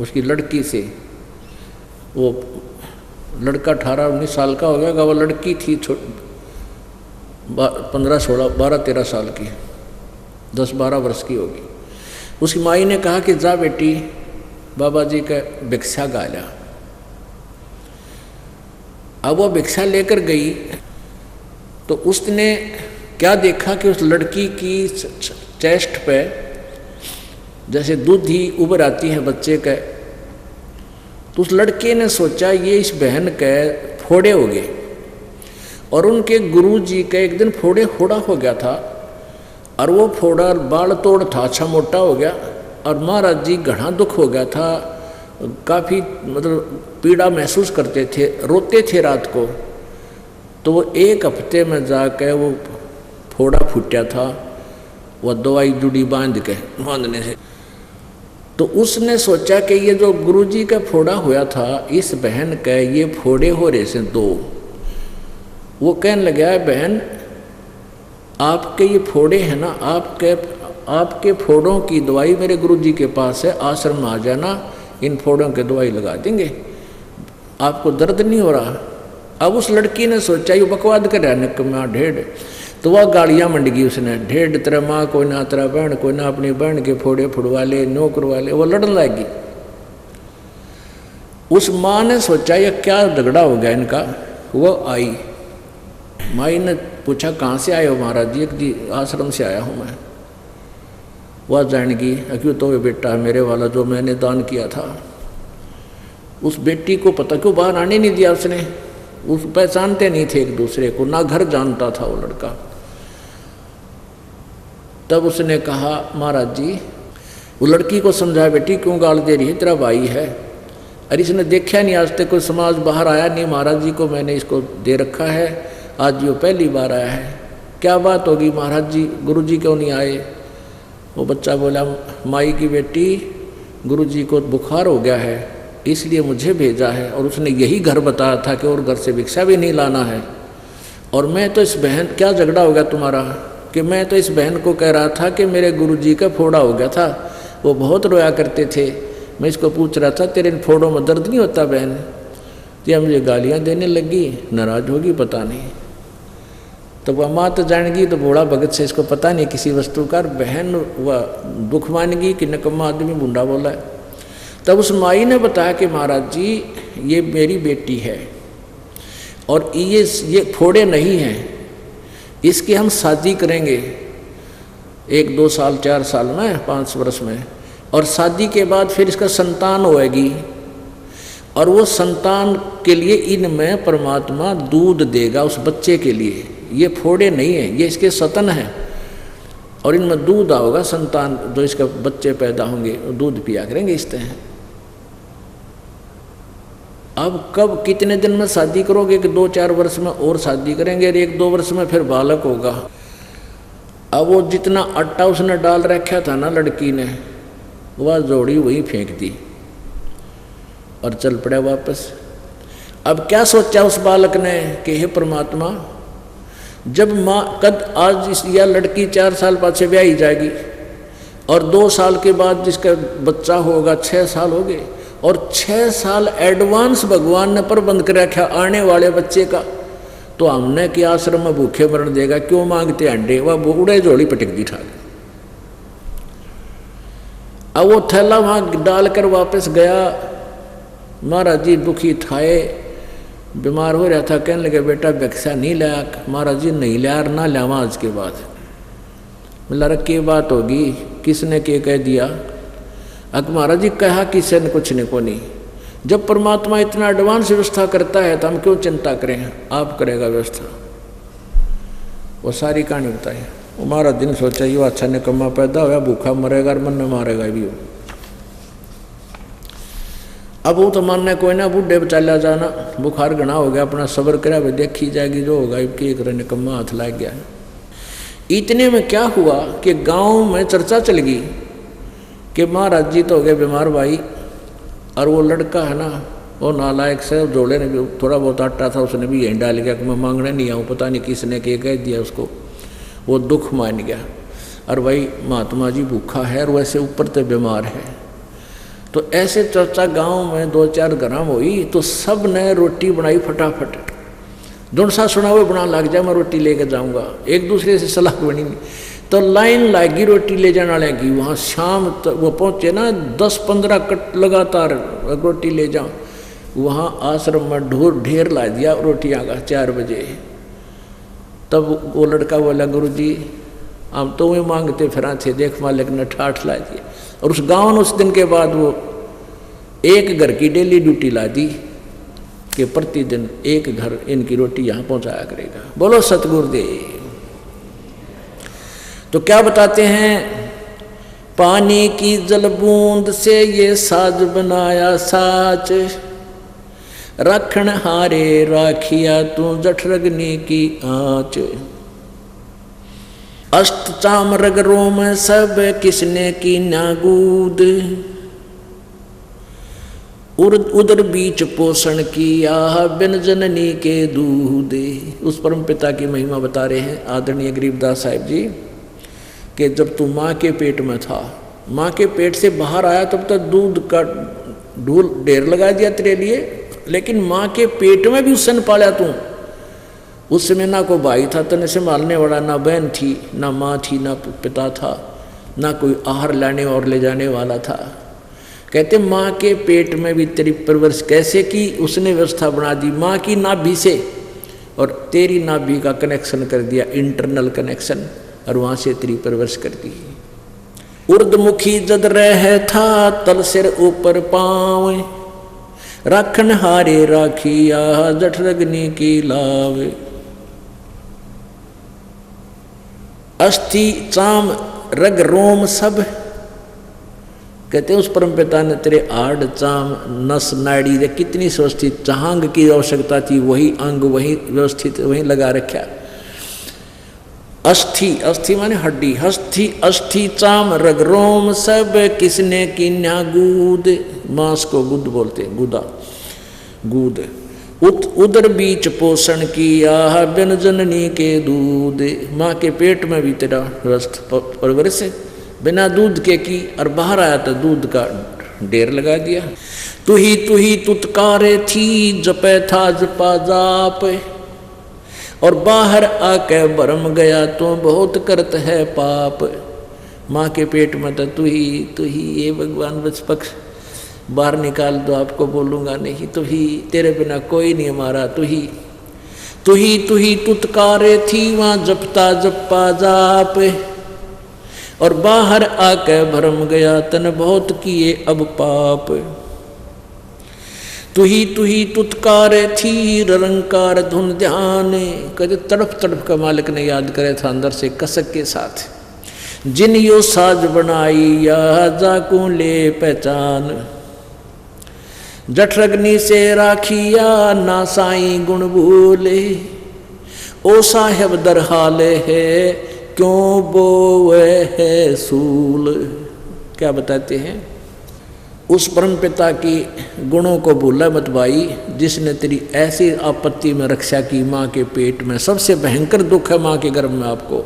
उसकी लड़की से, वो लड़का 18-19 साल का हो गया, वो लड़की थी 15-16, 12-13 साल की, 10-12 वर्ष की होगी। उसकी माई ने कहा कि जा बेटी बाबा जी का भिक्षा गाला। अब वो भिक्षा लेकर गई तो उसने क्या देखा कि उस लड़की की चेस्ट पे जैसे दूध ही उभर आती है बच्चे का। तो उस लड़के ने सोचा ये इस बहन के फोड़े हो गए, और उनके गुरुजी का एक दिन फोड़े फोड़ा हो गया था, और वो फोड़ा बाल तोड़ था, अच्छा मोटा हो गया, और महाराज जी घना दुख हो गया था, काफ़ी मतलब पीड़ा महसूस करते थे, रोते थे रात को। तो वो 1 हफ्ते में जाकर वो फोड़ा फूटा था, वह दवाई जुड़ी बांधने से। तो उसने सोचा कि ये जो गुरुजी का फोड़ा हुआ था, इस बहन का ये फोड़े हो रहे से 2। वो कहने लगा बहन आपके ये फोड़े हैं ना, आपके फोड़ों की दवाई मेरे गुरुजी के पास है, आश्रम में आ जाना, इन फोड़ों की दवाई लगा देंगे, आपको दर्द नहीं हो रहा। अब उस लड़की ने सोचा ये बकवाद कर रहा निकम्मा ढेड़। तो वह गालियाँ मंड गई उसने, ढेर तेरा माँ कोई ना तेरा बहन कोई ना, अपनी बहन के फोड़े फुड़वा ले, नौकर वाले, वो लड़ने लगी। उस माँ ने सोचा ये क्या झगड़ा हो गया इनका। वो आई, माई ने पूछा कहाँ से आए हो महाराज जी? जी आश्रम से आया हूँ मैं। वह जानेगी क्यों? तो वे बेटा मेरे वाला जो मैंने दान किया था। उस बेटी को पता क्यों बाहर आने नहीं दिया उसने, उस पहचानते नहीं थे एक दूसरे को, ना घर जानता था वो लड़का। तब उसने कहा महाराज जी, वो लड़की को समझाया बेटी क्यों गाल दे रही है, तेरा भाई है। अरे इसने देखा नहीं आज तक कोई समाज, बाहर आया नहीं, महाराज जी को मैंने इसको दे रखा है, आज ये पहली बार आया है। क्या बात होगी महाराज जी, गुरु जी क्यों नहीं आए? वो बच्चा बोला माई की बेटी, गुरु जी को बुखार हो गया है इसलिए मुझे भेजा है, और उसने यही घर बताया था कि और घर से भिक्षा भी नहीं लाना है। और मैं तो इस बहन, क्या झगड़ा हो गया तुम्हारा? कि मैं तो इस बहन को कह रहा था कि मेरे गुरुजी का फोड़ा हो गया था, वो बहुत रोया करते थे, मैं इसको पूछ रहा था तेरे इन फोड़ों में दर्द नहीं होता बहन? तो मुझे गालियाँ देने लगी, नाराज होगी पता नहीं। तो वह माँ तो जानेगी, तो बूढ़ा भगत से इसको पता नहीं किसी वस्तु का, बहन वह दुख मानेगी कि नकम्मा आदमी बूढ़ा बोला है। तब उस माई ने बताया कि महाराज जी ये मेरी बेटी है और ये फोड़े नहीं हैं, इसकी हम शादी करेंगे 1, 2 साल, 4 साल में, 5 वर्ष में, और शादी के बाद फिर इसका संतान होएगी, और वो संतान के लिए इनमें परमात्मा दूध देगा उस बच्चे के लिए। ये फोड़े नहीं है, ये इसके सतन है, और इनमें दूध आओगा, संतान जो इसका बच्चे पैदा होंगे दूध पिया करेंगे इस तरह। अब कब कितने दिन में शादी करोगे? कि 2-4 वर्ष में और शादी करेंगे, और 1-2 वर्ष में फिर बालक होगा। अब वो जितना आटा उसने डाल रखा था ना लड़की ने, वह जोड़ी वही फेंक दी और चल पड़ा वापस। अब क्या सोचा उस बालक ने कि हे परमात्मा, जब माँ कद आज यह लड़की 4 साल बाद से ब्याही जाएगी, और 2 साल के बाद जिसका बच्चा होगा 6 साल हो गए, और 6 साल एडवांस भगवान ने प्रबंध कर रखा आने वाले बच्चे का, तो हमने कि आश्रम में भूखे मरण देगा, क्यों मांगते अंडे? वह बूढ़े झोली पटक दी ठाक। अब वो थैला वहां डालकर वापस गया। महाराज जी दुखी थाए, बीमार हो रहा था, कहने लगे बेटा भिक्षा नहीं लाया? महाराज जी नहीं लाया, ना लावा आज के बाद। बोला की बात होगी, किसने के कह दिया? महाराज जी कहा किसी ने कुछ नहीं को नहीं। जब परमात्मा इतना एडवांस व्यवस्था करता है तो हम क्यों चिंता करें, आप करेगा व्यवस्था। वो सारी कहानी बताई। हमारा दिन सोचा ये अच्छा निकम्मा पैदा होया, भूखा मरेगा और मन में मारेगा भी हो। अब वो तो मानने कोई ना, बूढ़े बचाला जाना, बुखार घना हो गया, अपना सब्र करा भाई देखी जाएगी जो होगा, कि निकम्मा हाथ लग गया। इतने में क्या हुआ कि गांव में चर्चा चल गई कि महाराज जी तो हो गए बीमार भाई, और वो लड़का है ना वो नालायक से जोड़े ने भी थोड़ा बहुत आटा था उसने भी यहीं डाल गया कि मैं मांगने नहीं आऊँ, पता नहीं किसने के कह दिया उसको। वो दुख मान गया, और भाई महात्मा जी भूखा है और वैसे ऊपर तो बीमार है। तो ऐसे चर्चा गांव में 2-4 ग्राम हुई, तो सब ने रोटी बनाई फटाफट। दुनसा सुना हुआ बना लग जाए, मैं रोटी लेके जाऊँगा, एक दूसरे से सलाह बनी। तो लाइन लगी रोटी ले जाने वाले की। वहाँ शाम तक वो पहुँचे ना, 10-15 कट लगातार रोटी ले जाओ। वहाँ आश्रम में ढेर ला दिया रोटियाँ का 4 बजे। तब वो लड़का बोला गुरुजी हम तो वही मांगते फिर थे, देख मालिक ने ठाठ ला दिया। और उस गाँव ने उस दिन के बाद वो एक घर की डेली ड्यूटी ला दी कि प्रतिदिन एक घर इनकी रोटी यहाँ पहुँचाया करेगा। बोलो सतगुरुदेव। तो क्या बताते हैं, पानी की जल बूंद से ये साज बनाया साच, रखण हारे राखिया तू जठरग्नि की आँच। अष्ट चाम रग रोम सब किसने की नागूद, उदर बीच पोषण किया बिन जननी के दूध। उस परम पिता की महिमा बता रहे हैं आदरणीय गरीबदास साहिब जी कि जब तू माँ के पेट में था, माँ के पेट से बाहर आया तब तक दूध का ढूल ढेर लगा दिया तेरे लिए, लेकिन माँ के पेट में भी उसन पाला तू। उस समय ना कोई भाई था तने संभालने वाला, ना बहन थी, ना माँ थी, ना पिता था, ना कोई आहार लाने और ले जाने वाला था। कहते माँ के पेट में भी तेरी परवरिश कैसे की, उसने व्यवस्था बना दी माँ की नाभि से, और तेरी नाभि का कनेक्शन कर दिया, इंटरनल कनेक्शन, और वहाँ से तेरी परवरिश कर दी। उर्दमुखी जद रह था तल सिर ऊपर पाँव, राखन हारे राखिया जठरग्नि की लावे। अस्थि चाम रग रोम सब, कहते उस परम पिता ने तेरे आड़ चाम नस नाड़ी दे कितनी व्यवस्थित, चांग की आवश्यकता थी वही अंग वही व्यवस्थित वही लगा रखा। अस्थि, अस्थि माने हड्डी, अस्थि अस्थि चाम रग रोम सब, किसने किन्या गूद, मांस को गुद बोलते, गुदा गूद। उदर बीच पोषण किया बिन जननी के दूध, माँ के पेट में भी तेरा परवरिश बिना दूध के की, और बाहर आया तो दूध का ढेर लगा दिया। तू ही तुतकारे थी जपे था जपा जाप, और बाहर आके भरम गया तो बहुत करत है पाप। माँ के पेट में तो तू ही ये भगवान बस पक्ष बाहर निकाल दो, आपको बोलूँगा नहीं, तू ही, तेरे बिना कोई नहीं हमारा, तू ही तुतकारे थी वहाँ जपता जपा जाप, और बाहर आके भरम गया तन बहुत किए अब पाप। तू ही तुतकारे थी रंकार धुन ध्यान, कदे तड़प तड़प का मालिक ने याद करे था अंदर से कसक के साथ। जिन यो साज बनाई या जाकू ले पहचान, जठरग्नि से राखिया ना साई गुण भूले, ओ साहेब दरहाले है क्यों बोवे है सूल। क्या बताते हैं, उस परम पिता की गुणों को भूला मत भाई, जिसने तेरी ऐसी आपत्ति में रक्षा की। माँ के पेट में सबसे भयंकर दुख है माँ के गर्भ में आपको।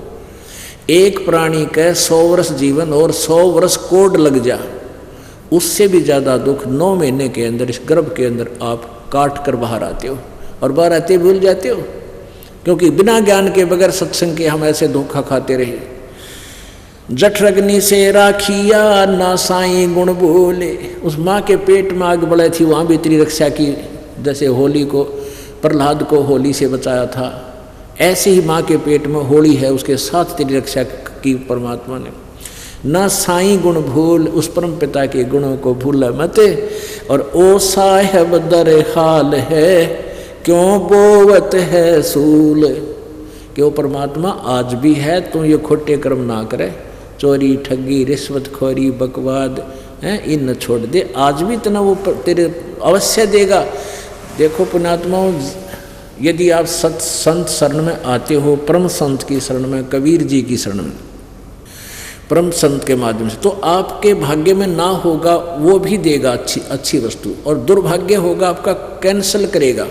एक प्राणी का 100 वर्ष जीवन और 100 वर्ष कोड लग जा, उससे भी ज़्यादा दुख 9 महीने के अंदर इस गर्भ के अंदर आप काट कर बाहर आते हो, और बाहर आते भूल जाते हो, क्योंकि बिना ज्ञान के बगैर सत्संग के हम ऐसे धोखा खाते रहे। जठरग्नि से राखिया ना साई गुण भूले, उस माँ के पेट में आग बढ़े थी, वहाँ भी तेरी रक्षा की। जैसे होली को, प्रहलाद को होली से बचाया था, ऐसे ही माँ के पेट में होली है, उसके साथ तेरी रक्षा की परमात्मा ने। ना साई गुण भूल, उस परम पिता के गुणों को भूल मत। और ओ साहेब दर हाल है क्यों बोवत है सूल, क्यों परमात्मा आज भी है, तू ये खोटे कर्म ना करे, चोरी ठगी रिश्वतखोरी बकवाद हैं, इन न छोड़ दे, आज भी इतना वो तेरे अवश्य देगा। देखो पुण्यात्माओं, यदि आप संत शरण में आते हो, परम संत की शरण में, कबीर जी की शरण में, परम संत के माध्यम से, तो आपके भाग्य में ना होगा वो भी देगा अच्छी वस्तु, और दुर्भाग्य होगा आपका कैंसल करेगा।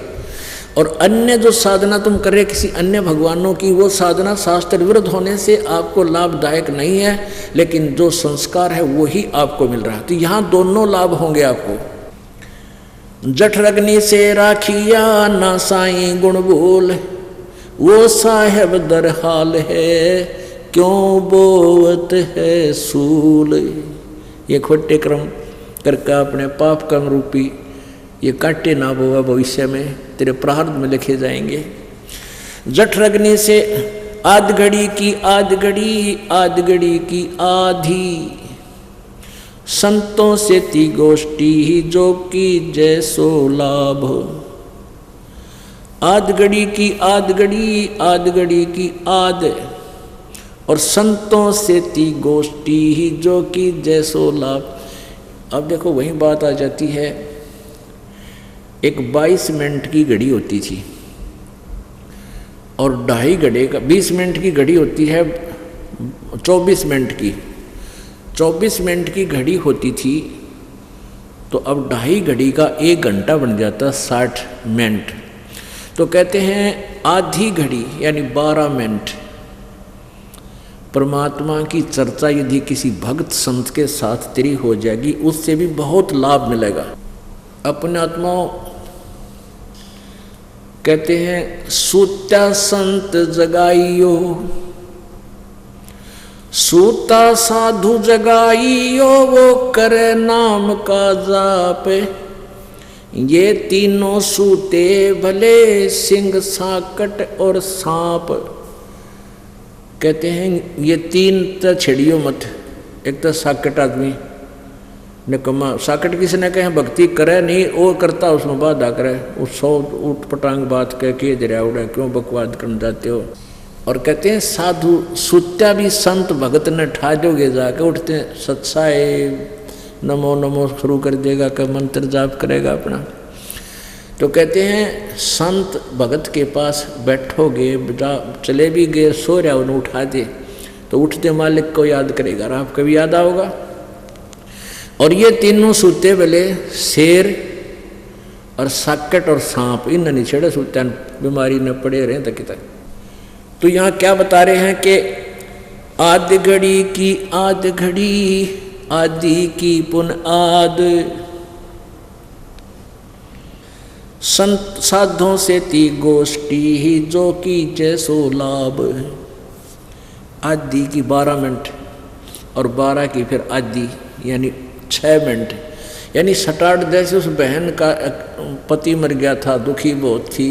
और अन्य जो साधना तुम कर रहे किसी अन्य भगवानों की, वो साधना शास्त्र विरुद्ध होने से आपको लाभदायक नहीं है, लेकिन जो संस्कार है वही आपको मिल रहा है। तो यहाँ दोनों लाभ होंगे आपको। जठरग्नि से राखिया ना साई गुण भूल, वो साहेब दर हाल है क्यों बोवत है सूल। ये खोटे कर्म करके अपने पाप कर्म रूपी ये काटे ना बोगा, भविष्य में तेरे प्रारब्ध में लिखे जाएंगे। जठरग्नि से आध घड़ी की आधी, संतों से ती गोष्ठी जो की जैसो लाभ। आध घड़ी की आध, और संतों से ती गोष्ठी जो की जैसो लाभ। अब देखो वही बात आ जाती है, एक 22 मिनट की घड़ी होती थी और 2.5 घंटे का 20 मिनट की घड़ी होती है, 24 मिनट की 24 मिनट की घड़ी होती थी, तो अब 2.5 घड़ी का 1 घंटा बन जाता 60 मिनट। तो कहते हैं आधी घड़ी यानी 12 मिनट परमात्मा की चर्चा यदि किसी भक्त संत के साथ तेरी हो जाएगी, उससे भी बहुत लाभ मिलेगा। अपने आत्माओं, कहते हैं सूत्या संत जगाइयो, सूता साधु जगाइयो, वो करे नाम का जाप। ये तीनों सूते भले, सिंह साकट और सांप। कहते हैं ये तीन तो छेड़ियो मत। एक तो साकट आदमी निकम्मा, साकट किसने कहे भक्ति करे नहीं, वो करता उसमें बाधा करे, उस सौ उठ पटांग बात कह के जरिया उड़ा क्यों बकवाद करने जाते हो। और कहते हैं साधु सुत्या भी संत भगत ने ठा दोगे जाके उठते सत्साए नमो नमो शुरू कर देगा, का मंत्र जाप करेगा अपना। तो कहते हैं संत भगत के पास बैठोगे, चले भी गए सो रहा उन्हें उठा दे तो उठते मालिक को याद करेगा, और आप कभी याद आओगा। और ये तीनों सूते वाले शेर और साकट और सांप, इन नहीं छेड़े सूत्या बीमारी न पड़े रहे तक तक। तो यहाँ क्या बता रहे हैं कि आद घड़ी की आद घड़ी, आदि की पुन आद, संत साधों से ती गोष्ठी ही, जो की जैसो लाभ। आदि की 12 मिनट और 12 की फिर आदि यानी 6 मिनट, यानी सटाट जैसे उस बहन का पति मर गया था, दुखी बहुत थी,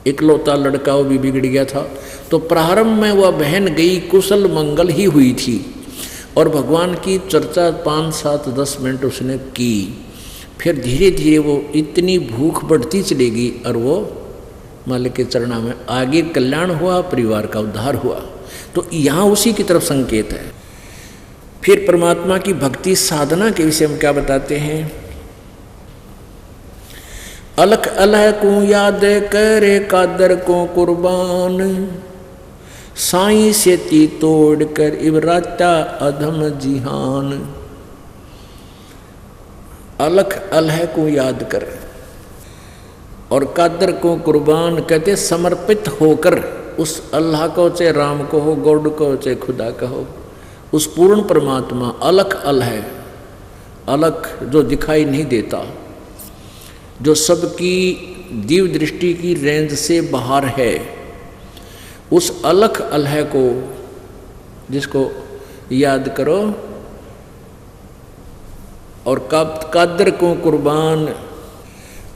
इकलौता लड़का वो भी बिगड़ गया था। तो प्रारंभ में वह बहन गई, कुशल मंगल ही हुई थी, और भगवान की चर्चा 5, 7, 10 मिनट उसने की। फिर धीरे धीरे वो इतनी भूख बढ़ती चलेगी और वो मालिक के चरणा में आगे कल्याण हुआ, परिवार का उद्धार हुआ। तो यहाँ उसी की तरफ संकेत है। फिर परमात्मा की भक्ति साधना के विषय में क्या बताते हैं। अलख अलह को याद करे, कादर को कुर्बान, साईं से ती तोड़ कर इबराता अधम जिहान। अलख अलह को याद कर और कादर को कुर्बान, कहते समर्पित होकर उस अल्लाह को, चाहे राम को हो, गॉड को, चाहे खुदा का हो, उस पूर्ण परमात्मा अलख अलह, अलख जो दिखाई नहीं देता, जो सबकी दिव्य दृष्टि की रेंज से बाहर है, उस अलख अलह को जिसको याद करो। और कादर को कुर्बान,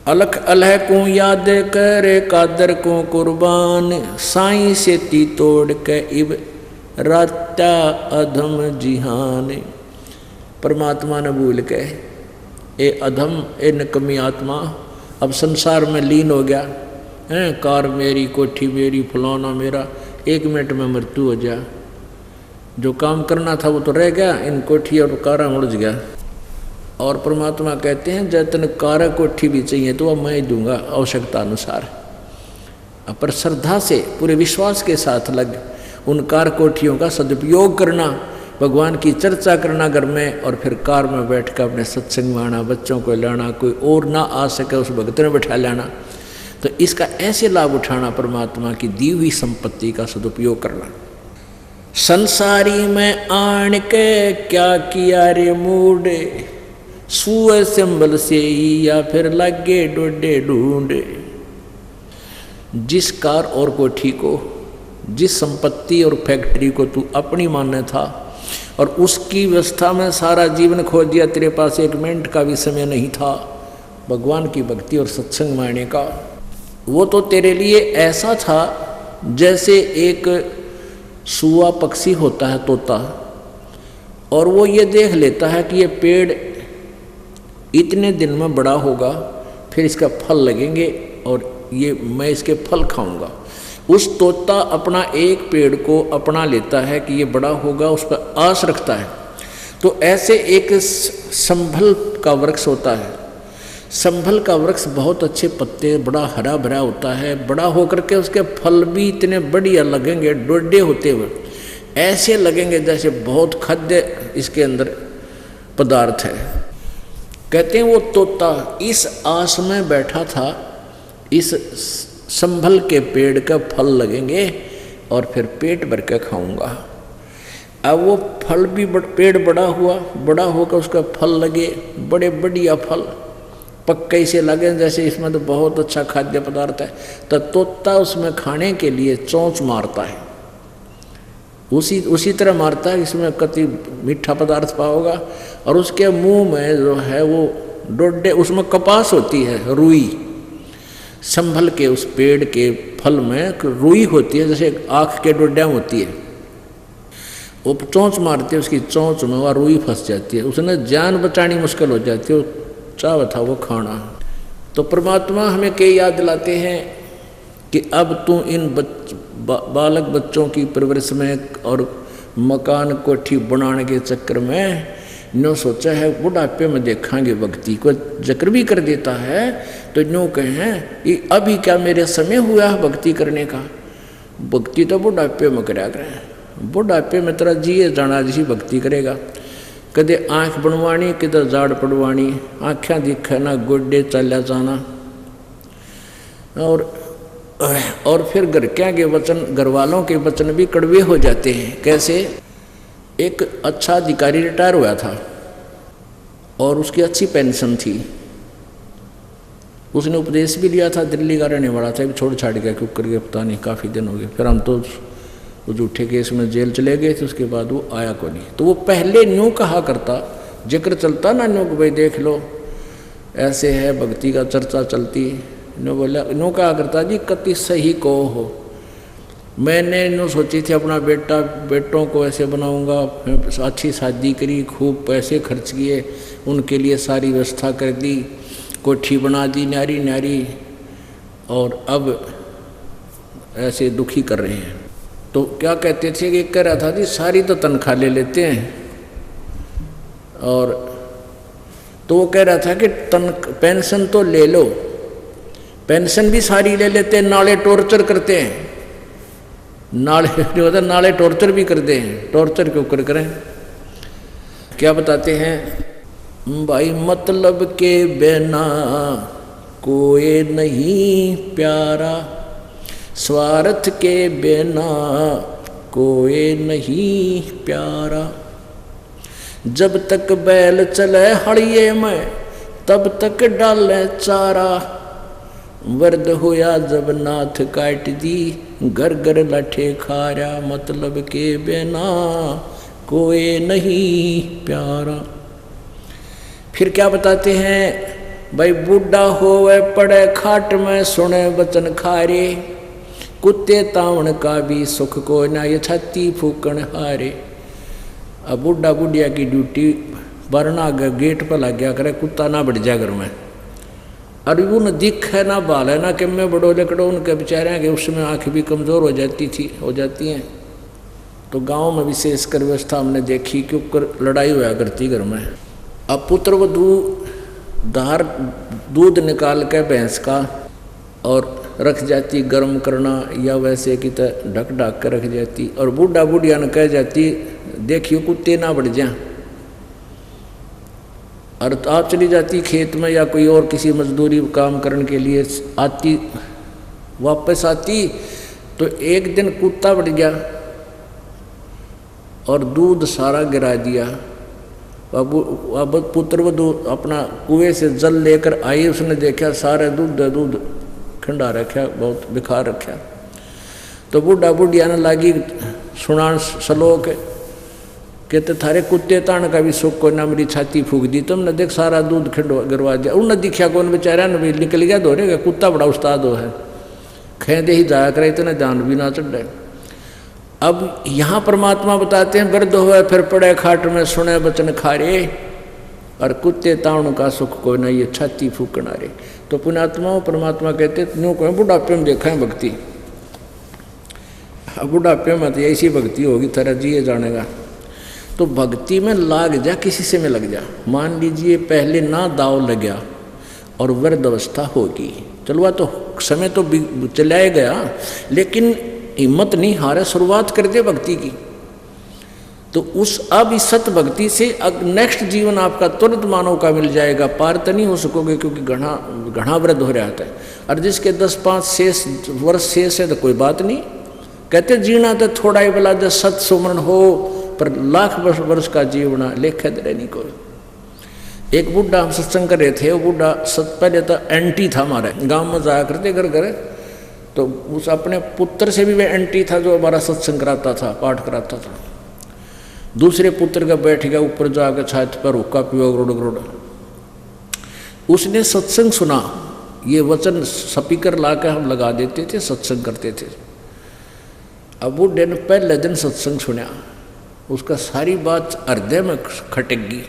अलख अलह को याद करे, कादर को कुर्बान, साईं से ती तोड़ के इब राता अधम जिहान। परमात्मा ने भूल के ए अधम, ए नकमी आत्मा, अब संसार में लीन हो गया है। कार मेरी, कोठी मेरी, फलाना मेरा, 1 मिनट में मृत्यु हो जा। जो काम करना था वो तो रह गया, इन कोठी और कारा उलझ गया। और परमात्मा कहते हैं जतन कार कोठी भी चाहिए तो वह मैं दूंगा आवश्यकता अनुसार। पर श्रद्धा से पूरे विश्वास के साथ लग उन कार कोठियों का सदुपयोग करना, भगवान की चर्चा करना घर में, और फिर कार में बैठ कर अपने सत्संग में आना, बच्चों को लाना, कोई और ना आ सके उस भक्त ने बैठा लेना। तो इसका ऐसे लाभ उठाना, परमात्मा की दी हुई संपत्ति का सदुपयोग करना। संसारी में आन के क्या किया रे मूडे, सुअ संबल से या फिर लगे डोडे ढूंढे। जिस कार और कोठी को, जिस संपत्ति और फैक्ट्री को तू अपनी मानने था और उसकी व्यवस्था में सारा जीवन खो दिया, तेरे पास 1 मिनट का भी समय नहीं था भगवान की भक्ति और सत्संग मानने का। वो तो तेरे लिए ऐसा था जैसे एक सुआ पक्षी होता है, तोता, और वो ये देख लेता है कि ये पेड़ इतने दिन में बड़ा होगा, फिर इसका फल लगेंगे और ये मैं इसके फल खाऊंगा। उस तोता अपना एक पेड़ को अपना लेता है कि ये बड़ा होगा, उस पर आस रखता है। तो ऐसे एक संभल का वृक्ष होता है। संभल का वृक्ष बहुत अच्छे पत्ते, बड़ा हरा भरा होता है, बड़ा होकर के उसके फल भी इतने बढ़िया लगेंगे, डोडे होते हुए ऐसे लगेंगे जैसे बहुत खाद्य इसके अंदर पदार्थ है। कहते हैं वो तोता इस आस में बैठा था, इस संभल के पेड़ का फल लगेंगे और फिर पेट भर के खाऊंगा। अब वो फल भी पेड़ बड़ा हुआ, बड़ा होकर उसका फल लगे, बड़े बढ़िया फल, पक्के से लगे जैसे इसमें तो बहुत अच्छा खाद्य पदार्थ है, तो तोता उसमें खाने के लिए चोंच मारता है, उसी तरह मारता है। इसमें कति मीठा पदार्थ पाओगा, और उसके मुंह में जो है वो डोडे, उसमें कपास होती है, रुई, संभल के उस पेड़ के फल में रुई होती है, जैसे आँख के डोडियाँ होती है। वो चोंच मारती है, उसकी चोंच में वह रुई फंस जाती है, उसने जान बचानी मुश्किल हो जाती है, वो चाह था वो खाना। तो परमात्मा हमें कई याद दिलाते हैं कि अब तू इन बालक बच्चों की परवरिश में और मकान कोठी बनाने के चक्कर में नो सोचा है बुढ़ापे में देखांगे भक्ति को, जिक्र भी कर देता है तो नो कहें कि अभी क्या मेरे समय हुआ है भक्ति करने का, भक्ति तो बुढ़ापे में करा करें, बुढ़ापे में तेरा जिए जाना जिसी भक्ति करेगा। कदे आँख बनवानी किधर जाड़ पड़वानी, आँखें दिखाना गोडे चला जाना। और फिर घर क्या के वचन, घर वालों के वचन भी कड़वे हो जाते हैं। कैसे? एक अच्छा अधिकारी रिटायर हुआ था और उसकी अच्छी पेंशन थी, उसने उपदेश भी लिया था, दिल्ली का रहने वाला था, छोड़ छाड़ गया क्यों करके पता नहीं, काफ़ी दिन हो गए। फिर हम तो वो झूठे केस में जेल चले गए थे, उसके बाद वो आया को नहीं। तो वो पहले न्यू कहा करता, जिक्र चलता ना न्यू को भाई देख लो ऐसे है, भक्ति का चर्चा चलती, न्यू बोला, न्यू कहा करता जी कति सही को हो, मैंने न्यू सोची थी अपना बेटों को ऐसे बनाऊंगा, अच्छी शादी करी, खूब पैसे खर्च किए, उनके लिए सारी व्यवस्था कर दी, कोठी बना दी न्यारी न्यारी, और अब ऐसे दुखी कर रहे हैं। तो क्या कहते थे कि कह रहा था जी सारी तो तनख्वाह ले लेते हैं, और तो वो कह रहा था कि पेंशन तो ले लो, पेंशन भी सारी ले लेते हैं, नाले टॉर्चर करते हैं, नाले जो होता है नाले टॉर्चर भी करते हैं, टॉर्चर क्यों करें। क्या बताते हैं भाई, मतलब के बिना कोई नहीं प्यारा, स्वार्थ के बिना कोई नहीं प्यारा, जब तक बैल चले हड़िए में तब तक डाले चारा, वर्द होया जब नाथ काट दी घर घर लठे खारा, मतलब के बिना कोई नहीं प्यारा। फिर क्या बताते हैं भाई, बूढ़ा होवे पड़े खाट में सुने वचन खारे, कुत्ते तावण का भी सुख को ना ये छाती फूकण हारे। अब बूढ़ा बुढ़िया की ड्यूटी वरना गेट पर लग गया करे, कुत्ता ना बढ़ जा घर में, और वो न दिख है ना बाल है ना कि मैं बड़ो लकड़ो, उनके बेचारे के उसमें आँख भी कमज़ोर हो जाती हैं। तो गांव में विशेषकर व्यवस्था हमने देखी क्योंकि लड़ाई हुआ करती घर में। अब पुत्र वधू धार दूध निकाल के भैंस का और रख जाती गर्म करना, या वैसे कि तो ढक ढक कर रख जाती, और बूढ़ा बुढ़िया ने कह जाती देखियो कुत्ते ना बढ़ जाए, और तो आप चली जाती खेत में या कोई और किसी मजदूरी काम करने के लिए आती, वापस आती तो एक दिन कुत्ता बढ़ गया और दूध सारा गिरा दिया। अब पुत्र वधू अपना कुएं से जल लेकर आई, उसने देखा सारे दूध खंडा रखा, बहुत बिखार रखा। तो बूढ़ा बुढ़िया ने लागी सुनान श्लोक, कहते थारे कुत्ते ताण का भी सुख को ना मेरी छाती फूक दी, तुमने देख सारा दूध खंडो गिरवा दिया। उन्हें दिखा कौन बेचारा ने निकल गया दौड़ेगा, कुत्ता बड़ा उस्ताद हो है, खेदे ही जाया करे, इतने जान भी ना चढ़े। अब यहाँ परमात्मा बताते हैं वृद्ध हुए फिर पड़े खाट में सुने बचन खारे, और कुत्ते ताण का सुख को ना ये छाती फूकना रे। तो पुण्यात्मा परमात्मा कहते न्यू को बुढ़ापे में देखा है भक्ति, अब बुढ़ापे में तो ऐसी भक्ति होगी तरह जिए जानेगा। तो भक्ति में लाग जा, किसी से में लग जा। मान लीजिए पहले ना दाव लग गया और वृद्ध अवस्था होगी, चलवा तो समय तो चलाया गया, लेकिन हिम्मत नहीं हारे, शुरुआत कर दे भक्ति की। तो उस अब इस सत भक्ति से नेक्स्ट जीवन आपका तुरंत मानव का मिल जाएगा, पार तो नहीं हो सकोगे क्योंकि घना वृद्ध हो रहा है। और जिसके 10-5 वर्ष शेष है तो कोई बात नहीं, कहते जीना तो थोड़ा ही भला, जब सत सुमरण हो पर लाख वर्ष का जीवना लेखा नहीं कोई। एक बुढ़ा हम सत्संग कर रहे थे, वो बुढ़ा पहले तो एंटी था हमारे गांव में जाया करते घर, तो उस अपने पुत्र से भी वह एंटी था जो हमारा सत्संग कराता था, पाठ कराता था। दूसरे पुत्र का बैठ गया ऊपर जाकर छात पर हुक्का पियो गरुड़। उसने सत्संग सुना, ये वचन स्पीकर ला के हम लगा देते थे, सत्संग करते थे। अब बुढ़े ने पहले दिन सत्संग सुना, उसका सारी बात हृदय में खटक गई।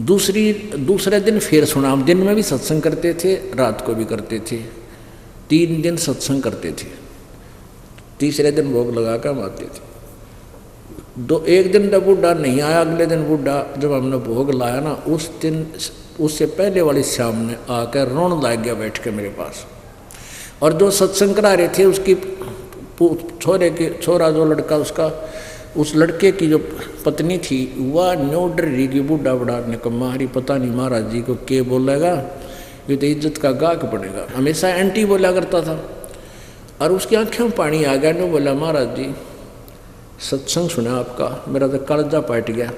दूसरे दिन फिर सुना, हम दिन में भी सत्संग करते थे, रात को भी करते थे, 3 दिन सत्संग करते थे। तीसरे दिन भोग लगा कर हम आते थे। एक दिन जब बुढ़ा नहीं आया, अगले दिन बुढ़ा जब हमने भोग लाया ना, उस दिन उससे पहले वाली शाम ने आकर रोने लग गया बैठ के मेरे पास। और जो सत्संग करा रहे थे उसकी छोरा जो लड़का उसका, उस लड़के की जो पत्नी थी वह नो डर रही कि बुढ़ा बड़ा ने कहा हरी पता नहीं महाराज जी को के बोलेगा, ये तो इज्जत का गाहक बनेगा। हमेशा एंटी बोला करता था। और उसकी आंखों में पानी आ गया, ने बोला महाराज जी सत्संग सुना आपका, मेरा तो कालजा पाट गया।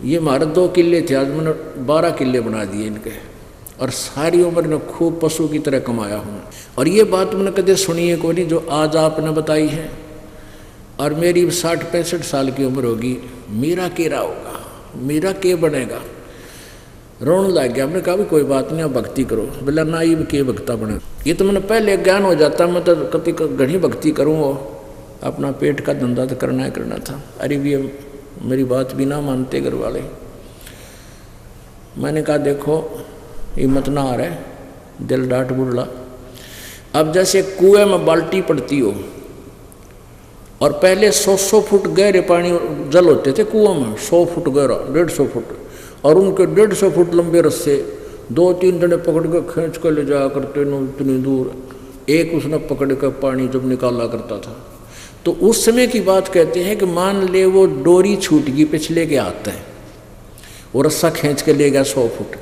ये हमारे 2 किले थे, आज मैंने 12 किले बना दिए इनके, और सारी उम्र ने खूब पशु की तरह कमाया हूँ। और ये बात मैंने कदे सुनी है को नहीं जो आज आपने बताई है। और मेरी 60-65 साल की उम्र होगी, मेरा केरा होगा, मेरा के बनेगा। रोने लग गया। हमने कहा भी कोई बात नहीं, आप भक्ति करो। बोला ना ये के भक्ता बने, ये तो मैंने पहले ज्ञान हो जाता, मैं तो कति घनी भक्ति करूँ, अपना पेट का धंधा तो करना ही करना था। अरे भी मेरी बात भी ना मानते घर वाले। मैंने कहा देखो हिम्मत ना आ रहा है, दिल डांट बुढ़ला। अब जैसे कुएं में बाल्टी पड़ती हो, और पहले 100 फुट गहरे पानी जल होते थे कुओं में, 100 फुट गहरा, 150 फुट, और उनके 150 फुट लंबे रस्से 2-3 जने पकड़ के खींच कर ले जाया करते न इतनी दूर। एक उसने पकड़ कर पानी जब निकाला करता था, तो उस समय की बात कहते हैं कि मान ले वो डोरी छूट गई पिछले के हाथ है, वो रस्सा खींच के ले गया 100 फुट,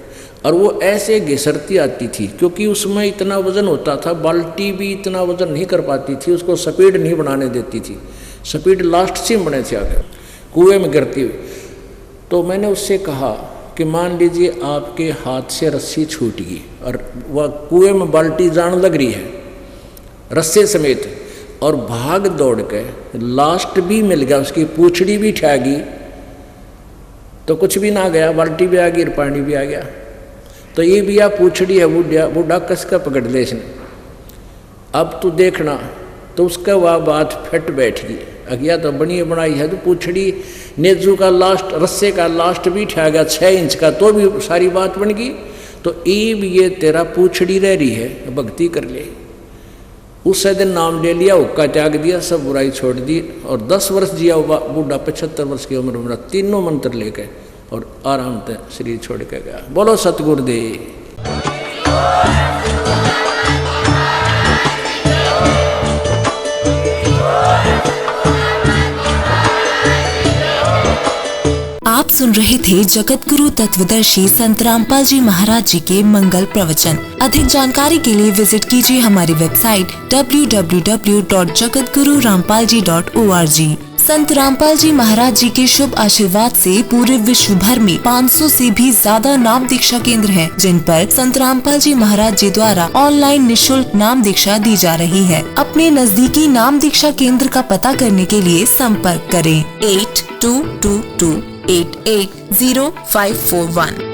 और वो ऐसे घिसरती आती थी, क्योंकि उसमें इतना वजन होता था, बाल्टी भी इतना वजन नहीं कर पाती थी, उसको स्पीड नहीं बनाने देती थी, स्पीड लास्ट से बने थे आगे कुएं में गिरती हुई। तो मैंने उससे कहा कि मान लीजिए आपके हाथ से रस्सी छूट गई और वह कुएं में बाल्टी जान लग रही है रस्से समेत, और भाग दौड़ के लास्ट भी मिल गया, उसकी पूंछड़ी भी ठा गई, तो कुछ भी ना गया, बाल्टी भी आ गई और पानी भी आ गया। तो ये भी आ पूंछड़ी है, बूढ़ा कस का पकड़ ले इसने, अब तू देखना। तो उसका वह बात फिट बैठ गई। अगिया तो बनी बनाई है, तो पूंछड़ी नेजू का लास्ट, रस्से का लास्ट भी ठा गया 6 इंच का, तो भी सारी बात बन गई। तो ये तेरा पूंछड़ी रह रही है, भक्ति कर ले। उस दिन नाम ले लिया, हुक्का त्याग दिया, सब बुराई छोड़ दी, और 10 वर्ष जिया बूढ़ा 75 वर्ष की उम्र में तीनों मंत्र लेके और आराम से शरीर छोड़ के गया। बोलो सतगुरुदेव। आप सुन रहे थे जगत गुरु तत्वदर्शी संत रामपाल जी महाराज जी के मंगल प्रवचन। अधिक जानकारी के लिए विजिट कीजिए हमारी वेबसाइट www.jagatgururampalji.org। संत रामपाल जी महाराज जी के शुभ आशीर्वाद से पूरे विश्व भर में 500 से भी ज्यादा नाम दीक्षा केंद्र हैं, जिन पर संत रामपाल जी महाराज जी द्वारा ऑनलाइन निशुल्क नाम दीक्षा दी जा रही है। अपने नजदीकी नाम दीक्षा केंद्र का पता करने के लिए संपर्क करें 8222880541।